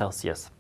Celsius.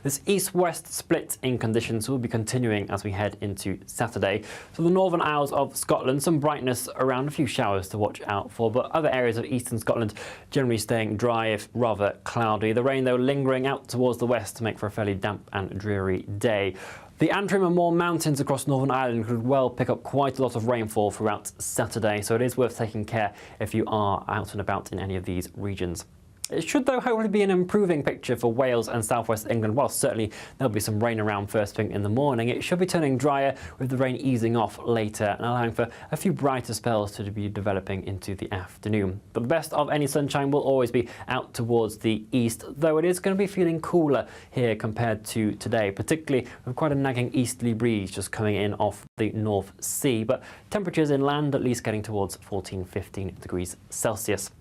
This east-west split in conditions will be continuing as we head into Saturday. So the Northern Isles of Scotland, some brightness around, a few showers to watch out for, but other areas of eastern Scotland generally staying dry if rather cloudy. The rain, though, lingering out towards the west to make for a fairly damp and dreary day. The Antrim and Moor Mountains across Northern Ireland could well pick up quite a lot of rainfall throughout Saturday, so it is worth taking care if you are out and about in any of these regions. It should, though, hopefully be an improving picture for Wales and southwest England. While certainly there'll be some rain around first thing in the morning, it should be turning drier with the rain easing off later and allowing for a few brighter spells to be developing into the afternoon. But the best of any sunshine will always be out towards the east, though it is going to be feeling cooler here compared to today, particularly with quite a nagging easterly breeze just coming in off the North Sea. But temperatures inland at least getting towards 14-15 degrees Celsius.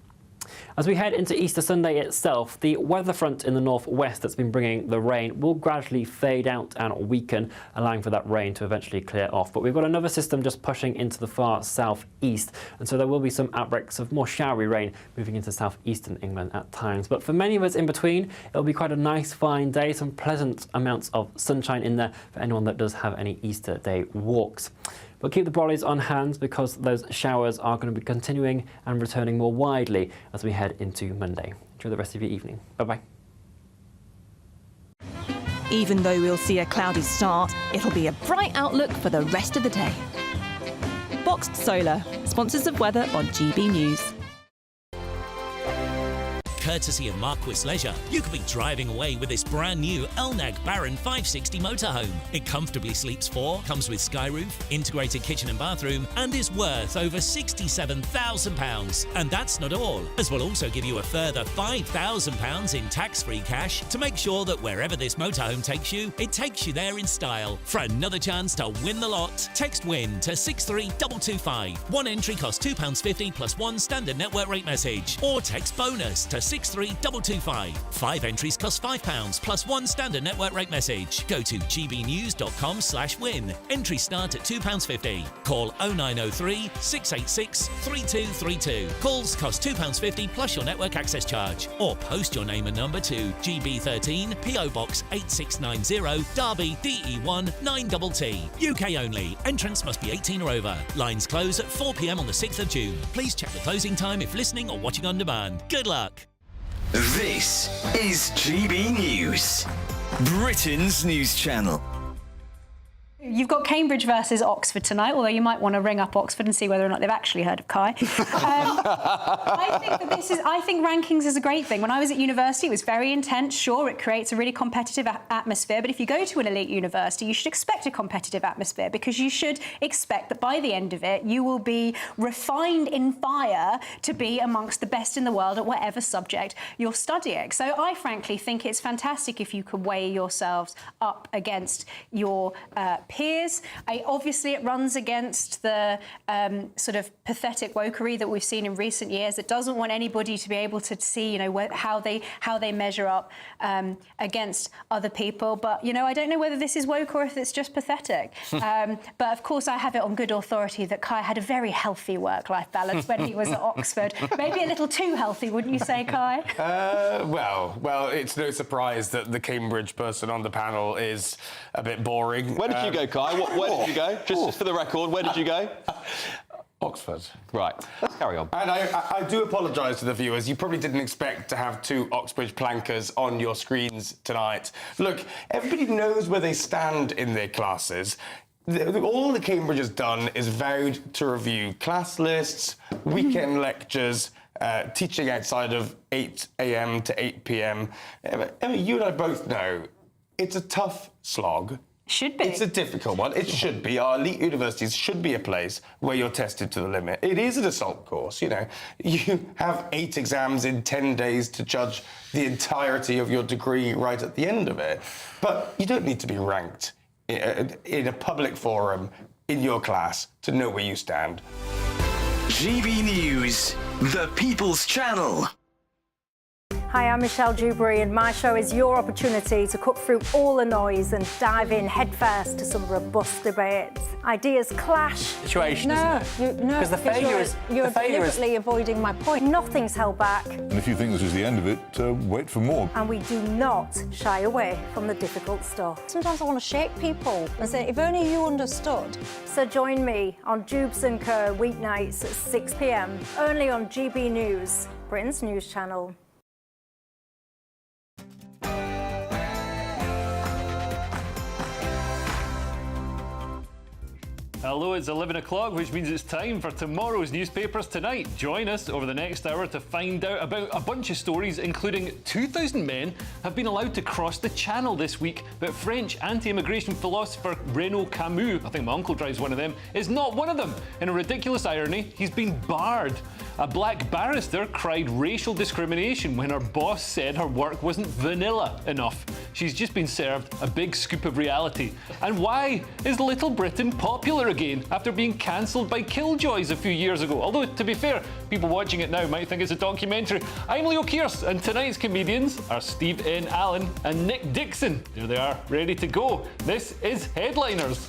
As we head into Easter Sunday itself, the weather front in the northwest that's been bringing the rain will gradually fade out and weaken, allowing for that rain to eventually clear off. But we've got another system just pushing into the far southeast, and so there will be some outbreaks of more showery rain moving into southeastern England at times. But for many of us in between, it'll be quite a nice fine day, some pleasant amounts of sunshine in there for anyone that does have any Easter day walks. But keep the brollies on hand because those showers are going to be continuing and returning more widely as we head into Monday. Enjoy the rest of your evening. Bye-bye. Even though we'll see a cloudy start, it'll be a bright outlook for the rest of the day. Boxed Solar, sponsors of weather on GB News. Courtesy of Marquis Leisure, you could be driving away with this brand new Elnag Baron 560 motorhome. It comfortably sleeps 4, comes with sky roof, integrated kitchen and bathroom, and is worth over £67,000. And that's not all, as we'll also give you a further £5,000 in tax-free cash to make sure that wherever this motorhome takes you, it takes you there in style. For another chance to win the lot, text WIN to 63225. One entry costs £2.50 plus one standard network rate message, or text BONUS to 63225. 5 entries cost £5 plus one standard network rate message. Go to gbnews.com/win. Entries start at £2.50. Call 0903 686 3232. Calls cost £2.50 plus your network access charge. Or post your name and number to GB13 PO Box 8690 Derby DE1 9TT. UK only. Entrance must be 18 or over. Lines close at 4 p.m. on the 6th of June. Please check the closing time if listening or watching on demand. Good luck. This is GB News, Britain's news channel. You've got Cambridge versus Oxford tonight, although you might want to ring up Oxford and see whether or not they've actually heard of Kai. I think rankings is a great thing. When I was at university, it was very intense. Sure, it creates a really competitive atmosphere, but if you go to an elite university, you should expect a competitive atmosphere because you should expect that by the end of it, you will be refined in fire to be amongst the best in the world at whatever subject you're studying. So I frankly think it's fantastic if you could weigh yourselves up against your peers. Obviously, it runs against the sort of pathetic wokery that we've seen in recent years. It doesn't want anybody to be able to see, how they measure up against other people. But I don't know whether this is woke or if it's just pathetic. But of course, I have it on good authority that Kai had a very healthy work-life balance when he was at Oxford. Maybe a little too healthy, wouldn't you say, Kai? Well, it's no surprise that the Cambridge person on the panel is a bit boring. Where did you go, Kai? Where did you go? Just for the record, where did you go? Oxford. Right, let's carry on. And I do apologise to the viewers. You probably didn't expect to have 2 Oxbridge plankers on your screens tonight. Look, everybody knows where they stand in their classes. All the Cambridge has done is vowed to review class lists, weekend lectures, teaching outside of 8 a.m. to 8 p.m. You and I both know it's a tough slog. Should be. It's a difficult one. It should be. Our elite universities should be a place where you're tested to the limit. It is an assault course, You have 8 exams in 10 days to judge the entirety of your degree right at the end of it. But you don't need to be ranked in a public forum in your class to know where you stand. GB News, the People's Channel. Hi, I'm Michelle Dewberry, and my show is your opportunity to cut through all the noise and dive in headfirst to some robust debates. Ideas clash. Situation, isn't it? No, because the failure is you're the failure deliberately avoiding my point. Nothing's held back, And if you think this is the end of it, wait for more. and we do not shy away from the difficult stuff. Sometimes I want to shake people and say, if only you understood. So join me on Jubes & Co. weeknights at 6 p.m, only on GB News, Britain's news channel. Hello, it's 11 o'clock, which means it's time for tomorrow's newspapers tonight. Join us over the next hour to find out about a bunch of stories, including 2,000 men have been allowed to cross the Channel this week, but French anti-immigration philosopher Renaud Camus, I think my uncle drives one of them, is not one of them. In a ridiculous irony, he's been barred. A black barrister cried racial discrimination when her boss said her work wasn't vanilla enough. She's just been served a big scoop of reality. And why is Little Britain popular again after being cancelled by Killjoys a few years ago? Although, to be fair, people watching it now might think it's a documentary. I'm Leo Kearse, and tonight's comedians are Steve N. Allen and Nick Dixon. There they are, ready to go. This is Headliners.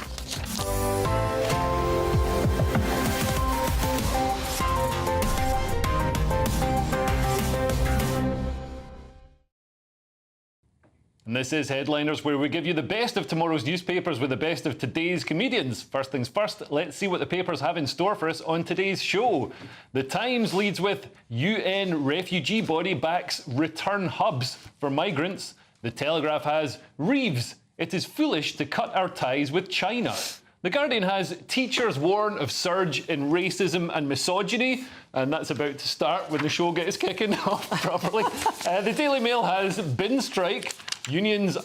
And this is Headliners, where we give you the best of tomorrow's newspapers with the best of today's comedians. First things first, let's see what the papers have in store for us on today's show. The Times leads with UN refugee body backs return hubs for migrants. The Telegraph has Reeves, it is foolish to cut our ties with China. The Guardian has teachers warn of surge in racism and misogyny, and that's about to start when the show gets kicking off properly. The Daily Mail has bin strike unions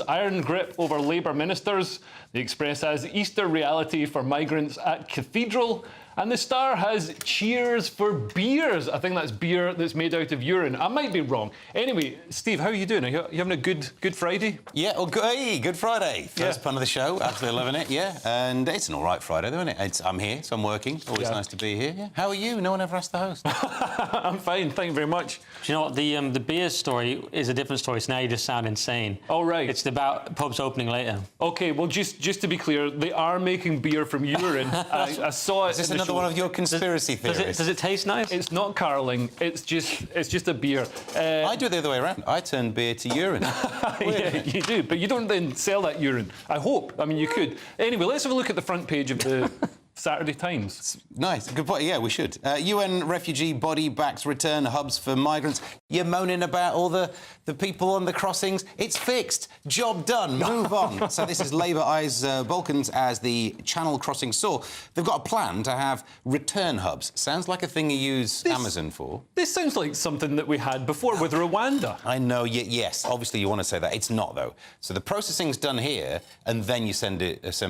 iron grip over Labour ministers. The Express has Easter reality for migrants at Cathedral. And the Star has cheers for beers. I think that's beer that's made out of urine. I might be wrong. Anyway, Steve, how are you doing? Are you having a good Friday? Yeah, well, Good Friday. First pun of the show. Absolutely loving it, yeah. And it's an all right Friday, though, isn't it? I'm here, so I'm working. Always nice to be here. Yeah. How are you? No one ever asked the host. I'm fine, thank you very much. Do you know what? The beer story is a different story, so now you just sound insane. Oh, right. It's about pubs opening later. OK, well, just to be clear, they are making beer from urine. I saw it. Is this another one of your conspiracy theories? Does it taste nice? It's not carling. It's just a beer. I do it the other way around. I turn beer to urine. Yeah, you do, but you don't then sell that urine. I hope. I mean, you could. Anyway, let's have a look at the front page of the Saturday Times. Nice. Good point. Yeah, we should. UN refugee body backs return hubs for migrants. You're moaning about all the people on the crossings. It's fixed. Job done. Move on. So this is Labour eyes Balkans as the Channel crossing saw. They've got a plan to have return hubs. Sounds like a thing you use Amazon for. This sounds like something that we had before with Rwanda. I know. Yes. Obviously, you want to say that. It's not, though. So the processing's done here, and then you send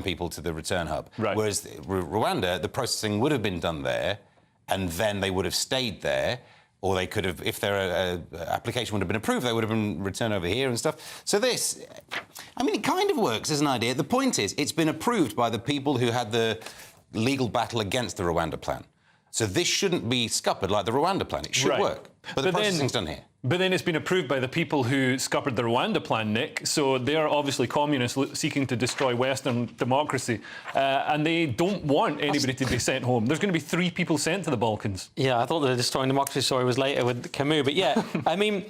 people to the return hub. Right. Whereas Rwanda, the processing would have been done there, and then they would have stayed there, or they could have, if their application would have been approved, they would have been returned over here and stuff. So this, I mean, it kind of works as an idea. The point is, it's been approved by the people who had the legal battle against the Rwanda plan. So this shouldn't be scuppered like the Rwanda plan. It should work. But the processing's done here. But then it's been approved by the people who scuppered the Rwanda plan, Nick. So they're obviously communists seeking to destroy Western democracy. And they don't want anybody to be sent home. There's going to be 3 people sent to the Balkans. Yeah, I thought the destroying democracy story was later with Camus. But yeah, I mean...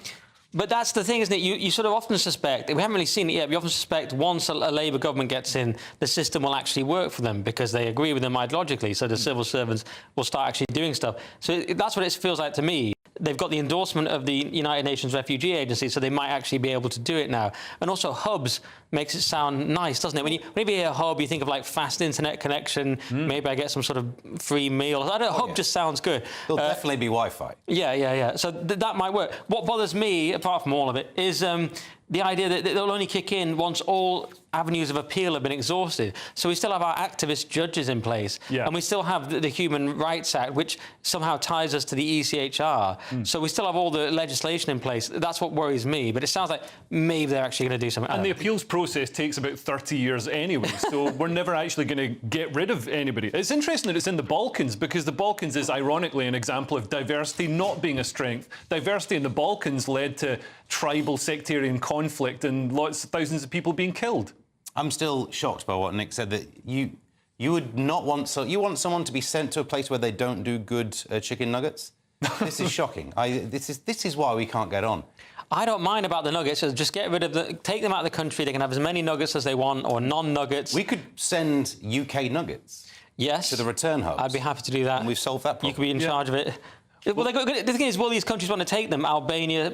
But that's the thing, isn't it? You sort of often suspect, we haven't really seen it yet, but you often suspect once a Labour government gets in, the system will actually work for them because they agree with them ideologically, so the civil servants will start actually doing stuff. So that's what it feels like to me. They've got the endorsement of the United Nations Refugee Agency, so they might actually be able to do it now. And also hubs makes it sound nice, doesn't it? When you hear a hub, you think of like fast internet connection, maybe I get some sort of free meal. I don't know, hub just sounds good. There'll definitely be Wi-Fi. Yeah. So that might work. What bothers me, apart from all of it, is the idea that they'll only kick in once all avenues of appeal have been exhausted. So we still have our activist judges in place, and we still have the Human Rights Act, which somehow ties us to the ECHR. So we still have all the legislation in place. That's what worries me. But it sounds like maybe they're actually going to do something. And the appeals process takes about 30 years anyway, so we're never actually going to get rid of anybody. It's interesting that it's in the Balkans, because the Balkans is ironically an example of diversity not being a strength. Diversity in the Balkans led to tribal sectarian conflict and thousands of people being killed. I'm still shocked by what Nick said, that you would not want... you want someone to be sent to a place where they don't do good chicken nuggets? This is shocking. This is why we can't get on. I don't mind about the nuggets. So just get rid of take them out of the country. They can have as many nuggets as they want, or non-nuggets. We could send UK nuggets. Yes. To the return hubs. I'd be happy to do that. And we've solved that problem. You could be in charge of it. Well, the thing is, will these countries want to take them? Albania,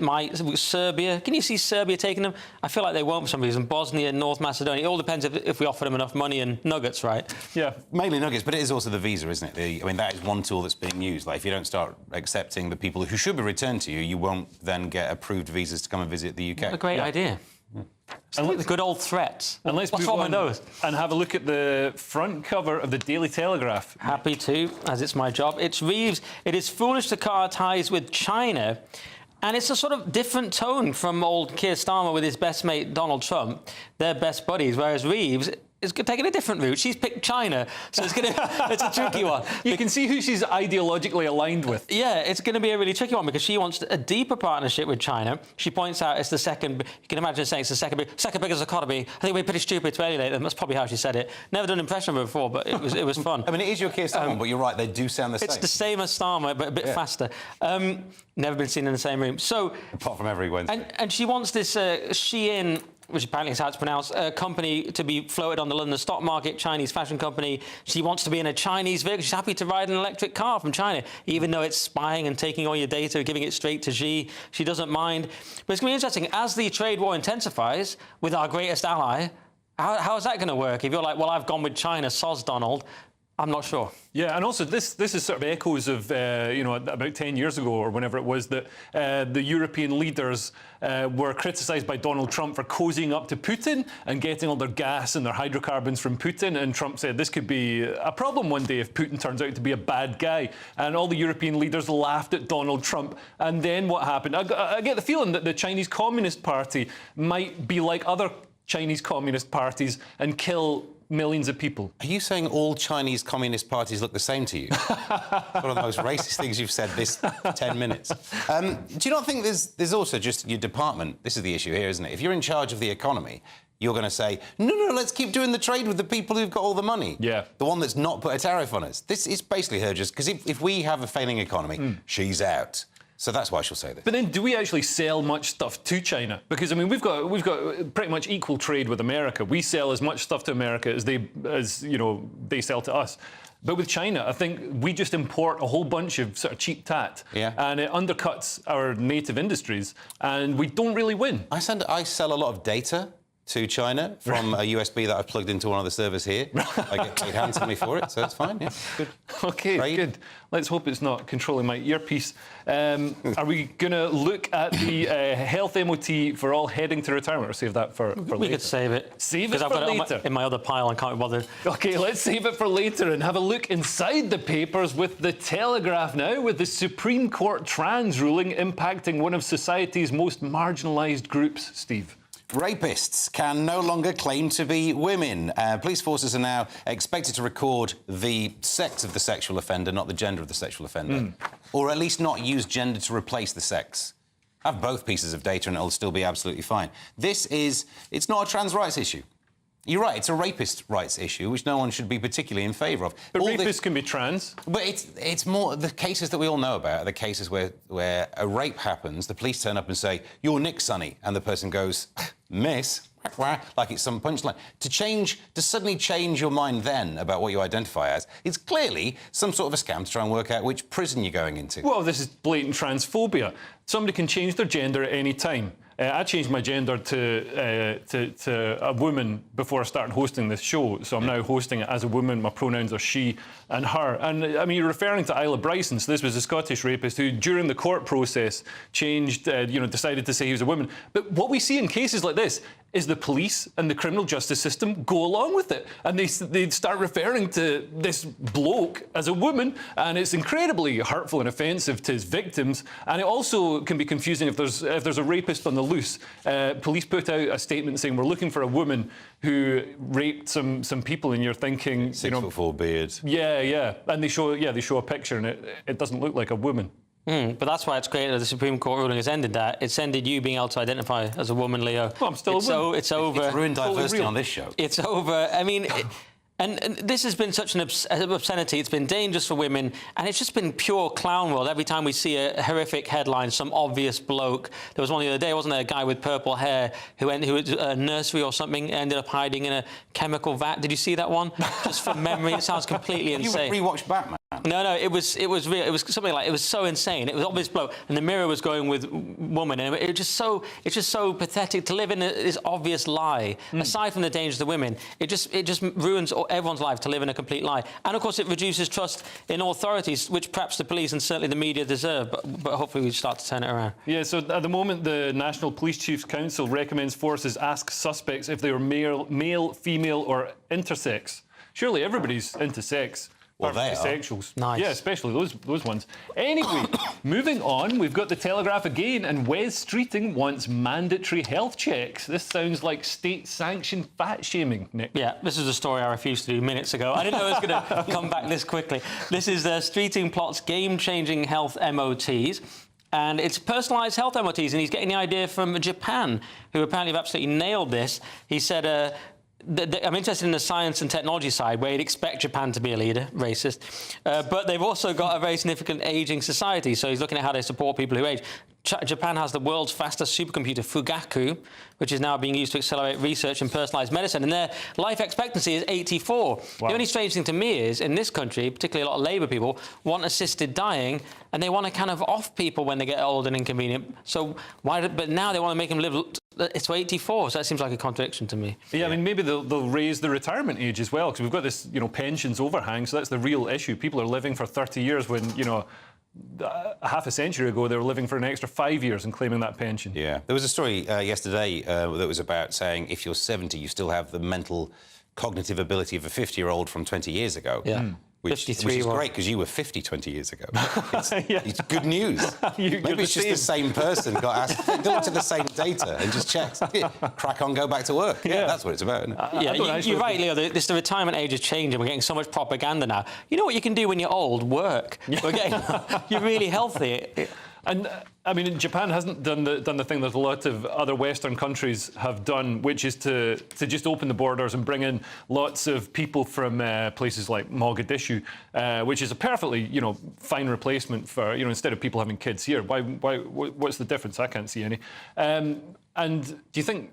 Serbia. Can you see Serbia taking them? I feel like they won't for some reason. Bosnia, North Macedonia. It all depends if we offer them enough money and nuggets, right? Yeah. Mainly nuggets, but it is also the visa, isn't it? I mean, that is one tool that's being used. Like, if you don't start accepting the people who should be returned to you, you won't then get approved visas to come and visit the UK. What a great idea. And the good old threats. And let's What's move wrong on with those? and have a look at the front cover of the Daily Telegraph. Happy to, as it's my job. It's Reeves. It is foolish to cut our ties with China. And it's a sort of different tone from old Keir Starmer with his best mate Donald Trump. They're best buddies, whereas Reeves is taking a different route. She's picked China, so it's a tricky one. You can see who she's ideologically aligned with. Yeah, it's going to be a really tricky one because she wants a deeper partnership with China. She points out it's the second. You can imagine saying it's the second biggest economy. I think we're pretty stupid to emulate them. That's probably how she said it. Never done an impression of her before, but it was fun. I mean, it is your Keir Starmer, but you're right. They do sound the same. It's the same as Starmer, but a bit faster. Never been seen in the same room. So apart from every Wednesday. And she wants this Shein, which apparently is how it's pronounced, company to be floated on the London stock market, Chinese fashion company. She wants to be in a Chinese vehicle. She's happy to ride an electric car from China, even though it's spying and taking all your data, giving it straight to Xi. She doesn't mind. But it's going to be interesting. As the trade war intensifies with our greatest ally, how is that going to work? If you're like, well, I've gone with China, soz Donald, I'm not sure. Yeah, and also this is sort of echoes of, about 10 years ago or whenever it was that the European leaders were criticised by Donald Trump for cozying up to Putin and getting all their gas and their hydrocarbons from Putin. And Trump said this could be a problem one day if Putin turns out to be a bad guy. And all the European leaders laughed at Donald Trump. And then what happened? I get the feeling that the Chinese Communist Party might be like other Chinese Communist parties and kill millions of people. Are you saying all Chinese communist parties look the same to you? One of the most racist things you've said this 10 minutes. Do you not think there's also just your department? This is the issue here, isn't it? If you're in charge of the economy, you're going to say, no, let's keep doing the trade with the people who've got all the money. Yeah. The one that's not put a tariff on us. This is basically her just... Because if we have a failing economy, she's out. So that's why she'll say this. But then, do we actually sell much stuff to China? Because I mean, we've got pretty much equal trade with America. We sell as much stuff to America as they sell to us. But with China, I think we just import a whole bunch of sort of cheap tat, and it undercuts our native industries, and we don't really win. I sell a lot of data to China from a USB that I've plugged into one of the servers here. I get paid handsomely for it, so it's fine. Yeah, good. Okay, good. Let's hope it's not controlling my earpiece. Are we going to look at the health MOT for all heading to retirement, or save that for later? We could save it. Save it because for I've got later. it in my other pile and can't be bothered. OK, let's save it for later and have a look inside the papers with the Telegraph now, with the Supreme Court trans ruling impacting one of society's most marginalised groups. Steve. Rapists can no longer claim to be women. Police forces are now expected to record the sex of the sexual offender, not the gender of the sexual offender. Or at least not use gender to replace the sex. Have both pieces of data and it'll still be absolutely fine. It's not a trans rights issue. You're right, it's a rapist rights issue, which no one should be particularly in favour of. But rapists can be trans. But it's more... The cases that we all know about are the cases where a rape happens, the police turn up and say, "You're Nick Sonny," and the person goes, "Miss?" like it's some punchline. To suddenly change your mind then about what you identify as, it's clearly some sort of a scam to try and work out which prison you're going into. Well, this is blatant transphobia. Somebody can change their gender at any time. I changed my gender to a woman before I started hosting this show, so I'm now hosting it as a woman. My pronouns are she and her. And I mean, you're referring to Isla Bryson. So this was a Scottish rapist who, during the court process, changed, decided to say he was a woman. But what we see in cases like this is the police and the criminal justice system go along with it, and they start referring to this bloke as a woman, and it's incredibly hurtful and offensive to his victims. And it also can be confusing if there's a rapist on the loose. Police put out a statement saying we're looking for a woman who raped some people, and you're thinking 6'4" beard. Yeah, and they show a picture, and it doesn't look like a woman. But that's why it's great that the Supreme Court ruling has ended that. It's ended you being able to identify as a woman, Leo. Well, I'm still a woman. It's over. It's ruined diversity on this show. It's over. I mean... And this has been such an obscenity. It's been dangerous for women, and it's just been pure clown world. Every time we see a horrific headline, some obvious bloke. There was one the other day, wasn't there? A guy with purple hair who was a nursery or something, ended up hiding in a chemical vat. Did you see that one? Just from memory, it sounds completely insane. You rewatched Batman? No, it was real. It was something like, it was so insane. It was obvious bloke, and the mirror was going with woman, and it's just so pathetic to live in this obvious lie. Aside from the dangers to women, it just ruins everyone's life to live in a complete lie. And of course, it reduces trust in authorities, which perhaps the police and certainly the media deserve. But hopefully, we start to turn it around. Yeah. So at the moment, the National Police Chiefs Council recommends forces ask suspects if they are male, female, or intersex. Surely everybody's intersex. Well, they are. Bisexuals. Nice. Yeah, especially those ones. Anyway, moving on, we've got the Telegraph again, and Wes Streeting wants mandatory health checks. This sounds like state-sanctioned fat shaming, Nick. Yeah, this is a story I refused to do minutes ago. I didn't know it was going to come back this quickly. This is Streeting plots game-changing health MOTs. And it's personalised health MOTs, and he's getting the idea from Japan, who apparently have absolutely nailed this. He said... I'm interested in the science and technology side, where you'd expect Japan to be a leader, racist. But they've also got a very significant ageing society, so he's looking at how they support people who age. Japan has the world's fastest supercomputer, Fugaku, which is now being used to accelerate research in personalised medicine, and their life expectancy is 84. Wow. The only strange thing to me is, in this country, particularly a lot of Labour people, want assisted dying, and they want to kind of off people when they get old and inconvenient. So but now they want to make them live to 84, so that seems like a contradiction to me. Yeah, I mean, maybe they'll raise the retirement age as well, because we've got this, pensions overhang, so that's the real issue. People are living for 30 years when, half a century ago, they were living for an extra 5 years and claiming that pension. Yeah. There was a story yesterday that was about saying if you're 70, you still have the mental cognitive ability of a 50-year-old from 20 years ago. Yeah. Which is great, because you were 50 20 years ago. It's good news. Maybe it's just the same person got asked. They looked at the same data and just checked. Crack on, go back to work. Yeah, that's what it's about, isn't it? You're right, Leo. The retirement age is changing. We're getting so much propaganda now. You know what you can do when you're old? Work. You're really healthy. And I mean, Japan hasn't done the thing that a lot of other Western countries have done, which is to just open the borders and bring in lots of people from places like Mogadishu, which is a perfectly fine replacement for instead of people having kids here. What's the difference? I can't see any. And do you think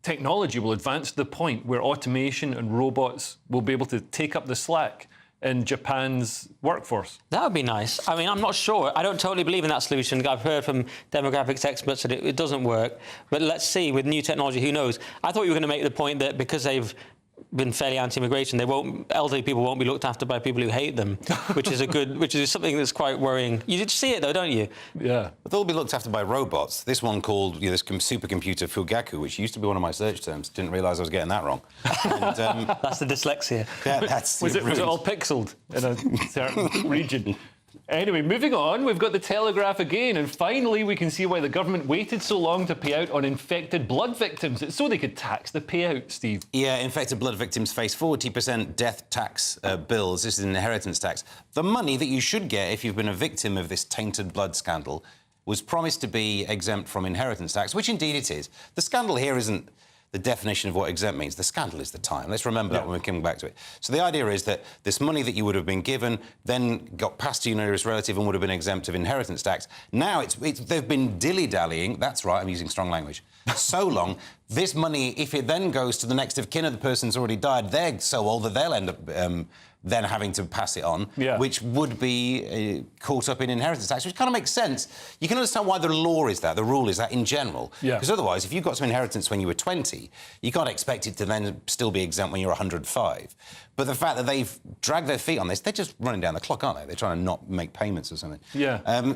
technology will advance to the point where automation and robots will be able to take up the slack in Japan's workforce? That would be nice. I mean, I'm not sure. I don't totally believe in that solution. I've heard from demographics experts that it doesn't work. But let's see, with new technology, who knows? I thought you were going to make the point that because they've been fairly anti-immigration, elderly people won't be looked after by people who hate them, which is something that's quite worrying. You did see it though, don't you? Yeah. But they'll be looked after by robots. This one called this supercomputer Fugaku, which used to be one of my search terms. Didn't realise I was getting that wrong. And, that's the dyslexia. Yeah, that's was it all pixeled in a certain region? Anyway, moving on, we've got the Telegraph again, and finally we can see why the government waited so long to pay out on infected blood victims. It's so they could tax the payout, Steve. Yeah, infected blood victims face 40% death tax bills. This is an inheritance tax. The money that you should get if you've been a victim of this tainted blood scandal was promised to be exempt from inheritance tax, which indeed it is. The scandal here isn't the definition of what exempt means. The scandal is the time. Let's remember that when we come back to it. So the idea is that this money that you would have been given then got passed to your nearest relative and would have been exempt of inheritance tax. Now they've been dilly-dallying. That's right, I'm using strong language. So long. This money, if it then goes to the next of kin of the person's already died, they're so old that they'll end up then having to pass it on, which would be caught up in inheritance tax, which kind of makes sense. You can understand why the law is that, the rule is that in general. Because otherwise, if you got some inheritance when you were 20, you can't expect it to then still be exempt when you're 105. But the fact that they've dragged their feet on this, they're just running down the clock, aren't they? They're trying to not make payments or something.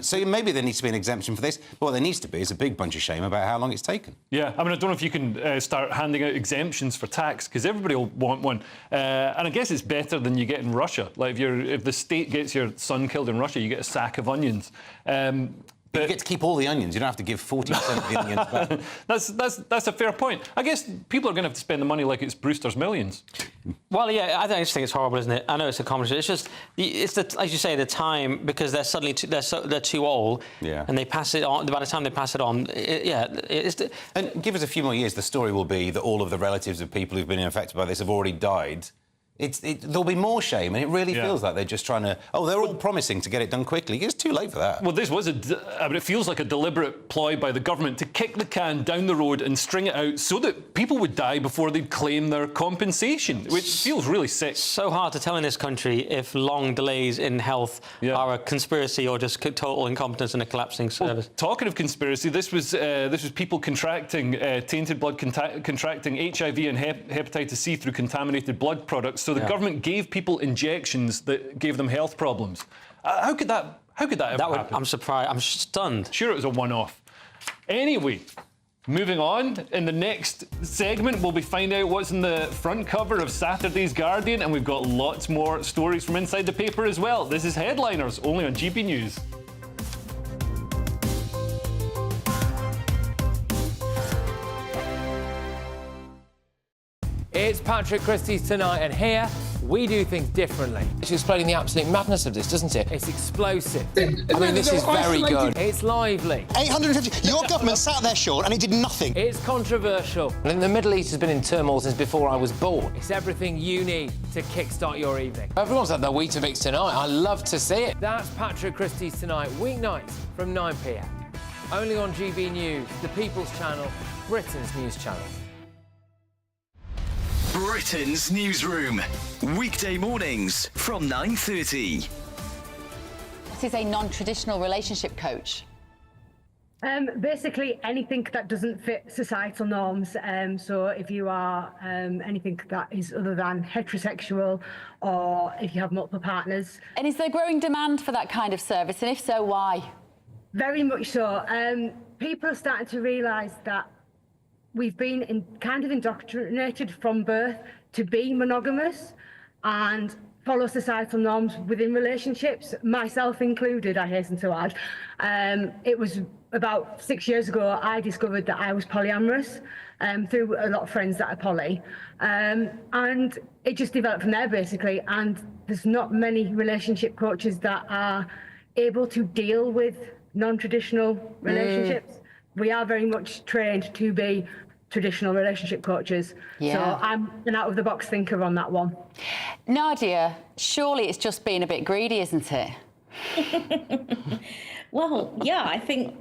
So maybe there needs to be an exemption for this. But what there needs to be is a big bunch of shame about how long it's taken. Yeah, I mean, I don't know if you can start handing out exemptions for tax, because everybody will want one. And I guess it's better than you get in Russia. Like, if the state gets your son killed in Russia, you get a sack of onions. But you get to keep all the onions. You don't have to give 40% of the onions back. That's a fair point. I guess people are going to have to spend the money like it's Brewster's Millions. Well, yeah, I just think it's horrible, isn't it? I know it's a comedy. It's just, it's the, as you say, the time, because they're suddenly they're too old, and they pass it on. By the time they pass it on, and give us a few more years, the story will be that all of the relatives of people who've been affected by this have already died. There'll be more shame, and it really feels like they're just trying to... Oh, they're all promising to get it done quickly. It's too late for that. Well, this was I mean, it feels like a deliberate ploy by the government to kick the can down the road and string it out so that people would die before they'd claim their compensation, which feels really sick. So hard to tell in this country if long delays in health are a conspiracy or just total incompetence and a collapsing service. Well, talking of conspiracy, this was people contracting tainted blood, contracting HIV and hepatitis C through contaminated blood products. So the government gave people injections that gave them health problems. How could that ever happen? I'm surprised. I'm stunned. Sure, it was a one-off. Anyway, moving on. In the next segment, we'll be finding out what's in the front cover of Saturday's Guardian, and we've got lots more stories from inside the paper as well. This is Headliners, only on GB News. It's Patrick Christie's Tonight, and here we do things differently. It's explaining the absolute madness of this, doesn't it? It's explosive. I mean, this is very good. It's lively. 850. Your government sat there, Sean, and it did nothing. It's controversial. And the Middle East has been in turmoil since before I was born. It's everything you need to kickstart your evening. Everyone's had their Weetabix tonight. I love to see it. That's Patrick Christie's Tonight, weeknights from 9 p.m. Only on GB News, the People's Channel, Britain's news channel. Britain's newsroom, weekday mornings from 9:30. What is a non-traditional relationship coach? Basically anything that doesn't fit societal norms. So if you are anything that is other than heterosexual, or if you have multiple partners. And is there growing demand for that kind of service? And if so, why? Very much so. People are starting to realise that we've been kind of indoctrinated from birth to be monogamous and follow societal norms within relationships, myself included, I hasten to add. It was about 6 years ago I discovered that I was polyamorous through a lot of friends that are poly. And it just developed from there, basically. And there's not many relationship coaches that are able to deal with non-traditional relationships. We are very much trained to be traditional relationship coaches. So I'm an out-of-the-box thinker on that one. Nadia, surely it's just being a bit greedy, isn't it? Well, yeah, I think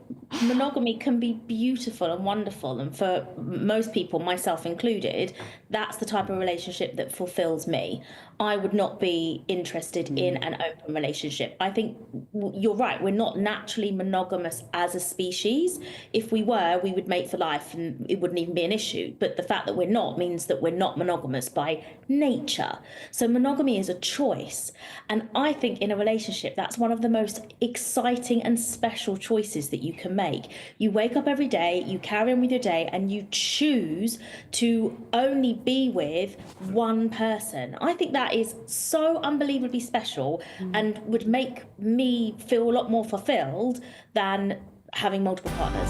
monogamy can be beautiful and wonderful. And for most people, myself included, that's the type of relationship that fulfills me. I would not be interested in an open relationship. I think you're right. We're not naturally monogamous as a species. If we were, we would mate for life and it wouldn't even be an issue. But the fact that we're not means that we're not monogamous by nature. So monogamy is a choice. And I think in a relationship, that's one of the most exciting and special choices that you can make. You wake up every day, you carry on with your day, and you choose to only be with one person. I think that is so unbelievably special and would make me feel a lot more fulfilled than having multiple partners.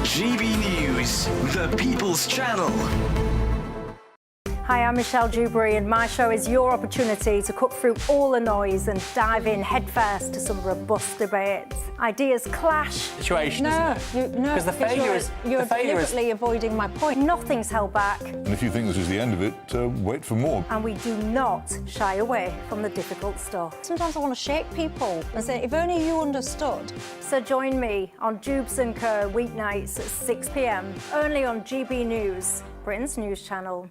GB News, the People's Channel. Hi, I'm Michelle Dewberry, and my show is your opportunity to cut through all the noise and dive in headfirst to some robust debates. Ideas clash. Situation, isn't it? Because the failure is... You're deliberately avoiding my point. Nothing's held back. And if you think this is the end of it, wait for more. And we do not shy away from the difficult stuff. Sometimes I want to shake people and say, if only you understood. So join me on Jubes & Co. weeknights at 6 p.m. only on GB News, Britain's news channel.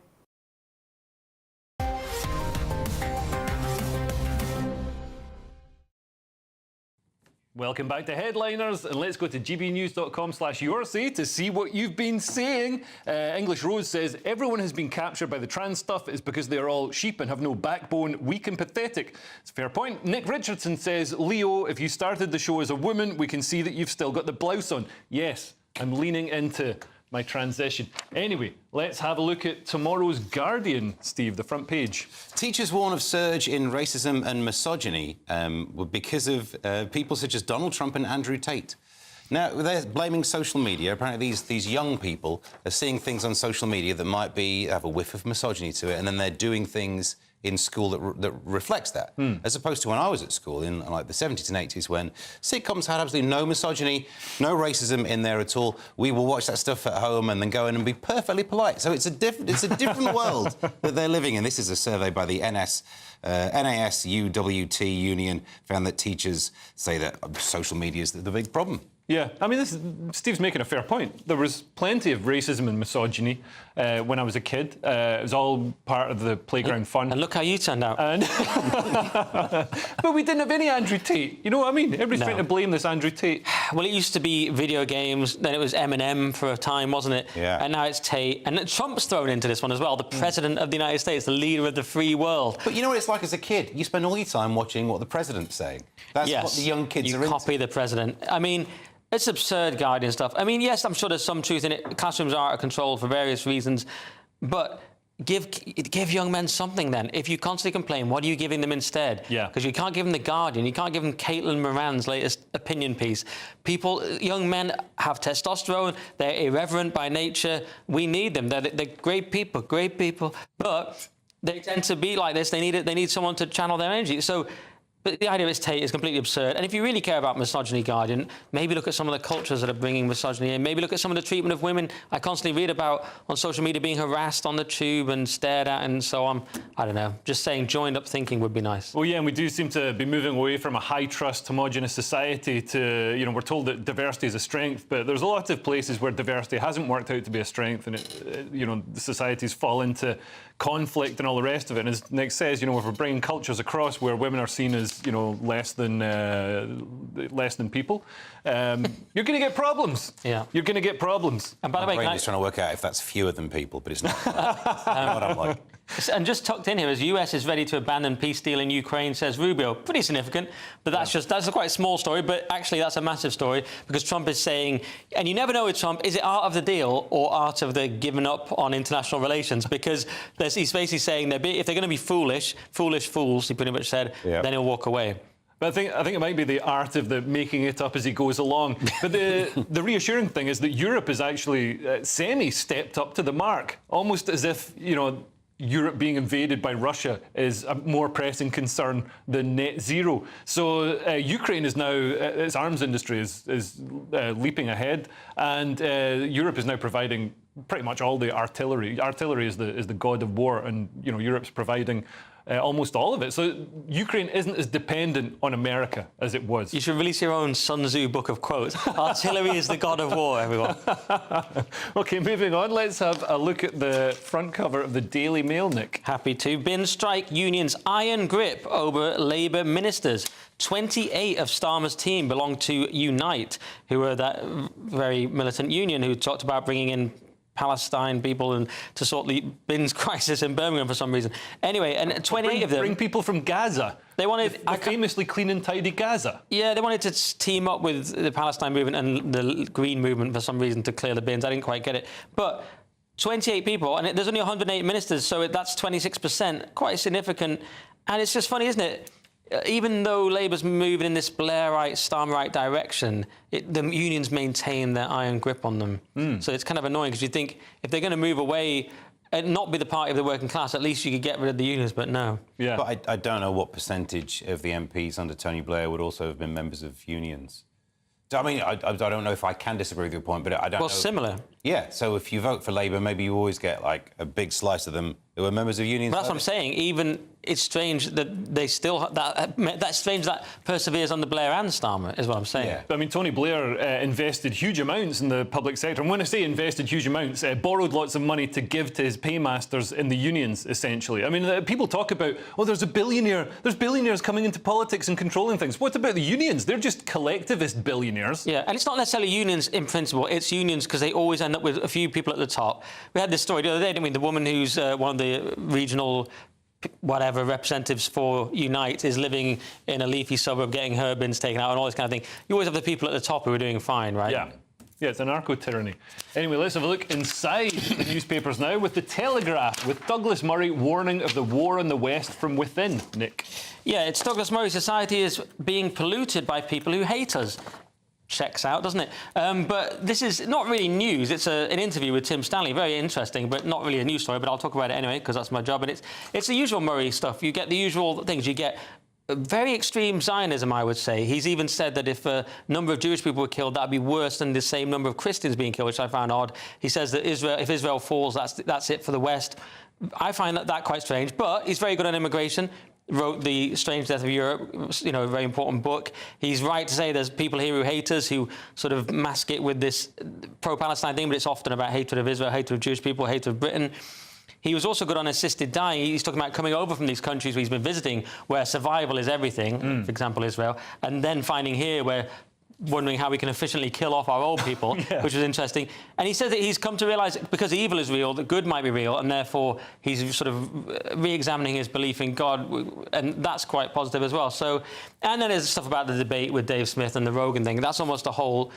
Welcome back to Headliners, and let's go to gbnews.com/yoursay to see what you've been saying. English Rose says, everyone has been captured by the trans stuff. It's because they are all sheep and have no backbone, weak and pathetic. It's a fair point. Nick Richardson says, Leo, if you started the show as a woman, we can see that you've still got the blouse on. Yes, I'm leaning into my transition. Anyway, let's have a look at tomorrow's Guardian, Steve, the front page. Teachers warn of surge in racism and misogyny because of people such as Donald Trump and Andrew Tate. Now, they're blaming social media. Apparently, these young people are seeing things on social media that might have a whiff of misogyny to it, and then they're doing things in school that reflects that, as opposed to when I was at school in like the 70s and 80s, when sitcoms had absolutely no misogyny, no racism in there at all. We will watch that stuff at home and then go in and be perfectly polite. So it's a different world that they're living in. This is a survey by the NASUWT union, found that teachers say that social media is the big problem. Yeah, I mean, Steve's making a fair point. There was plenty of racism and misogyny when I was a kid. It was all part of the playground fun. And look how you turned out. But we didn't have any Andrew Tate. You know what I mean? Everybody's trying to blame this Andrew Tate. Well, it used to be video games, then it was Eminem for a time, wasn't it? Yeah. And now it's Tate. And Trump's thrown into this one as well, the President of the United States, the leader of the free world. But you know what it's like as a kid? You spend all your time watching what the President's saying. That's what the young kids are into. You copy the President. I mean, it's absurd Guardian stuff. I mean, yes, I'm sure there's some truth in it. Classrooms are out of control for various reasons. But give young men something then. If you constantly complain, what are you giving them instead? Yeah. Because you can't give them The Guardian. You can't give them Caitlin Moran's latest opinion piece. Young men have testosterone. They're irreverent by nature. We need them. They're great people, But they tend to be like this. They need someone to channel their energy. So... But the idea of it's Tate is completely absurd. And if you really care about misogyny, Guardian, maybe look at some of the cultures that are bringing misogyny in. Maybe look at some of the treatment of women. I constantly read about on social media being harassed on the tube and stared at and so on. I don't know. Just saying joined up thinking would be nice. Well, yeah, and we do seem to be moving away from a high-trust, homogenous society to, we're told that diversity is a strength, but there's a lot of places where diversity hasn't worked out to be a strength, and the societies fall into conflict and all the rest of it. And as Nick says, if we're bringing cultures across where women are seen as, less than people, you're going to get problems. Yeah. You're going to get problems. And by the way, I'm trying to work out if that's fewer than people, but it's not. What I'm like. And just tucked in here, as US is ready to abandon peace deal in Ukraine, says Rubio. Pretty significant, but that's a quite small story, but actually that's a massive story because Trump is saying, and you never know with Trump, is it art of the deal or art of the giving up on international relations? Because he's basically saying if they're going to be foolish fools, he pretty much said, then he'll walk away. But I think it might be the art of the making it up as he goes along. But the reassuring thing is that Europe is actually semi-stepped up to the mark, almost as if, Europe being invaded by Russia is a more pressing concern than net zero. So Ukraine is now, its arms industry is leaping ahead, and Europe is now providing pretty much all the artillery. Artillery is the god of war, and Europe's providing almost all of it. So Ukraine isn't as dependent on America as it was. You should release your own Sun Tzu book of quotes. Artillery is the god of war, everyone. OK, moving on. Let's have a look at the front cover of the Daily Mail, Nick. Happy to. Bin strike unions' iron grip over Labour ministers. 28 of Starmer's team belong to Unite, who are that very militant union who talked about bringing in Palestine people and to sort the Bin's crisis in Birmingham for some reason. Anyway, and 28 of them... Bring people from Gaza. They wanted... The famously clean and tidy Gaza. Yeah, they wanted to team up with the Palestine movement and the Green movement for some reason to clear the bins. I didn't quite get it. But 28 people, and there's only 108 ministers, so that's 26%, quite significant. And it's just funny, isn't it? Even though Labour's moving in this Blairite, Starmerite direction, the unions maintain their iron grip on them. So it's kind of annoying because you think if they're going to move away and not be the party of the working class, at least you could get rid of the unions, but no. Yeah. But I don't know what percentage of the MPs under Tony Blair would also have been members of unions. I mean, I don't know if I can disagree with your point, but I don't know. Well, similar. Yeah, so if you vote for Labour, maybe you always get, like, a big slice of them There were members of unions. But that's what I'm saying. Even it's strange that they still that's strange that perseveres under Blair and Starmer, is what I'm saying. Yeah. I mean, Tony Blair invested huge amounts in the public sector. And when I say invested huge amounts, borrowed lots of money to give to his paymasters in the unions, essentially. I mean, people talk about, oh, there's billionaires coming into politics and controlling things. What about the unions? They're just collectivist billionaires. Yeah, and it's not necessarily unions in principle. It's unions because they always end up with a few people at the top. We had this story the other day, didn't we? The woman who's one of the regional representatives for Unite is living in a leafy suburb getting her bins taken out and all this kind of thing. You always have the people at the top who are doing fine, right? Yeah. Yeah, it's anarcho-tyranny. Anyway, let's have a look inside the newspapers now with The Telegraph, with Douglas Murray warning of the war on the West from within. Nick? Yeah, it's Douglas Murray. Society is being polluted by people who hate us. Checks out, doesn't it? But this is not really news. It's an interview with Tim Stanley. Very interesting, but not really a news story. But I'll talk about it anyway, because that's my job. And it's the usual Murray stuff. You get the usual things. You get very extreme Zionism, I would say. He's even said that if a number of Jewish people were killed, that would be worse than the same number of Christians being killed, which I found odd. He says that if Israel falls, that's it for the West. I find that quite strange. But he's very good on immigration. Wrote The Strange Death of Europe, a very important book. He's right to say there's people here who hate us, who sort of mask it with this pro-Palestine thing, but it's often about hatred of Israel, hatred of Jewish people, hatred of Britain. He was also good on assisted dying. He's talking about coming over from these countries where he's been visiting, where survival is everything, for example, Israel, and then finding here where wondering how we can efficiently kill off our old people, which was interesting. And he says that he's come to realise, because evil is real, that good might be real, and therefore he's sort of re-examining his belief in God, and that's quite positive as well. So, and then there's stuff about the debate with Dave Smith and the Rogan thing. That's almost a whole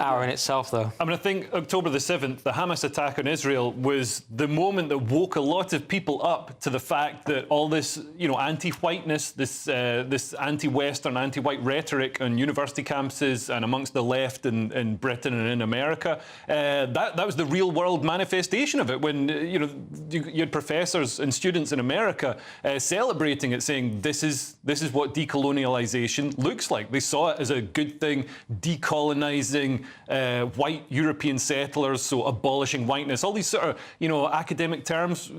hour in itself, though. I mean, I think October the 7th, the Hamas attack on Israel was the moment that woke a lot of people up to the fact that all this, anti-whiteness, this anti-Western, anti-white rhetoric on university campuses and amongst the left in Britain and in America, that was the real-world manifestation of it. When you had professors and students in America celebrating it, saying this is what decolonialization looks like. They saw it as a good thing, decolonizing white European settlers, so abolishing whiteness, all these sort of, academic terms,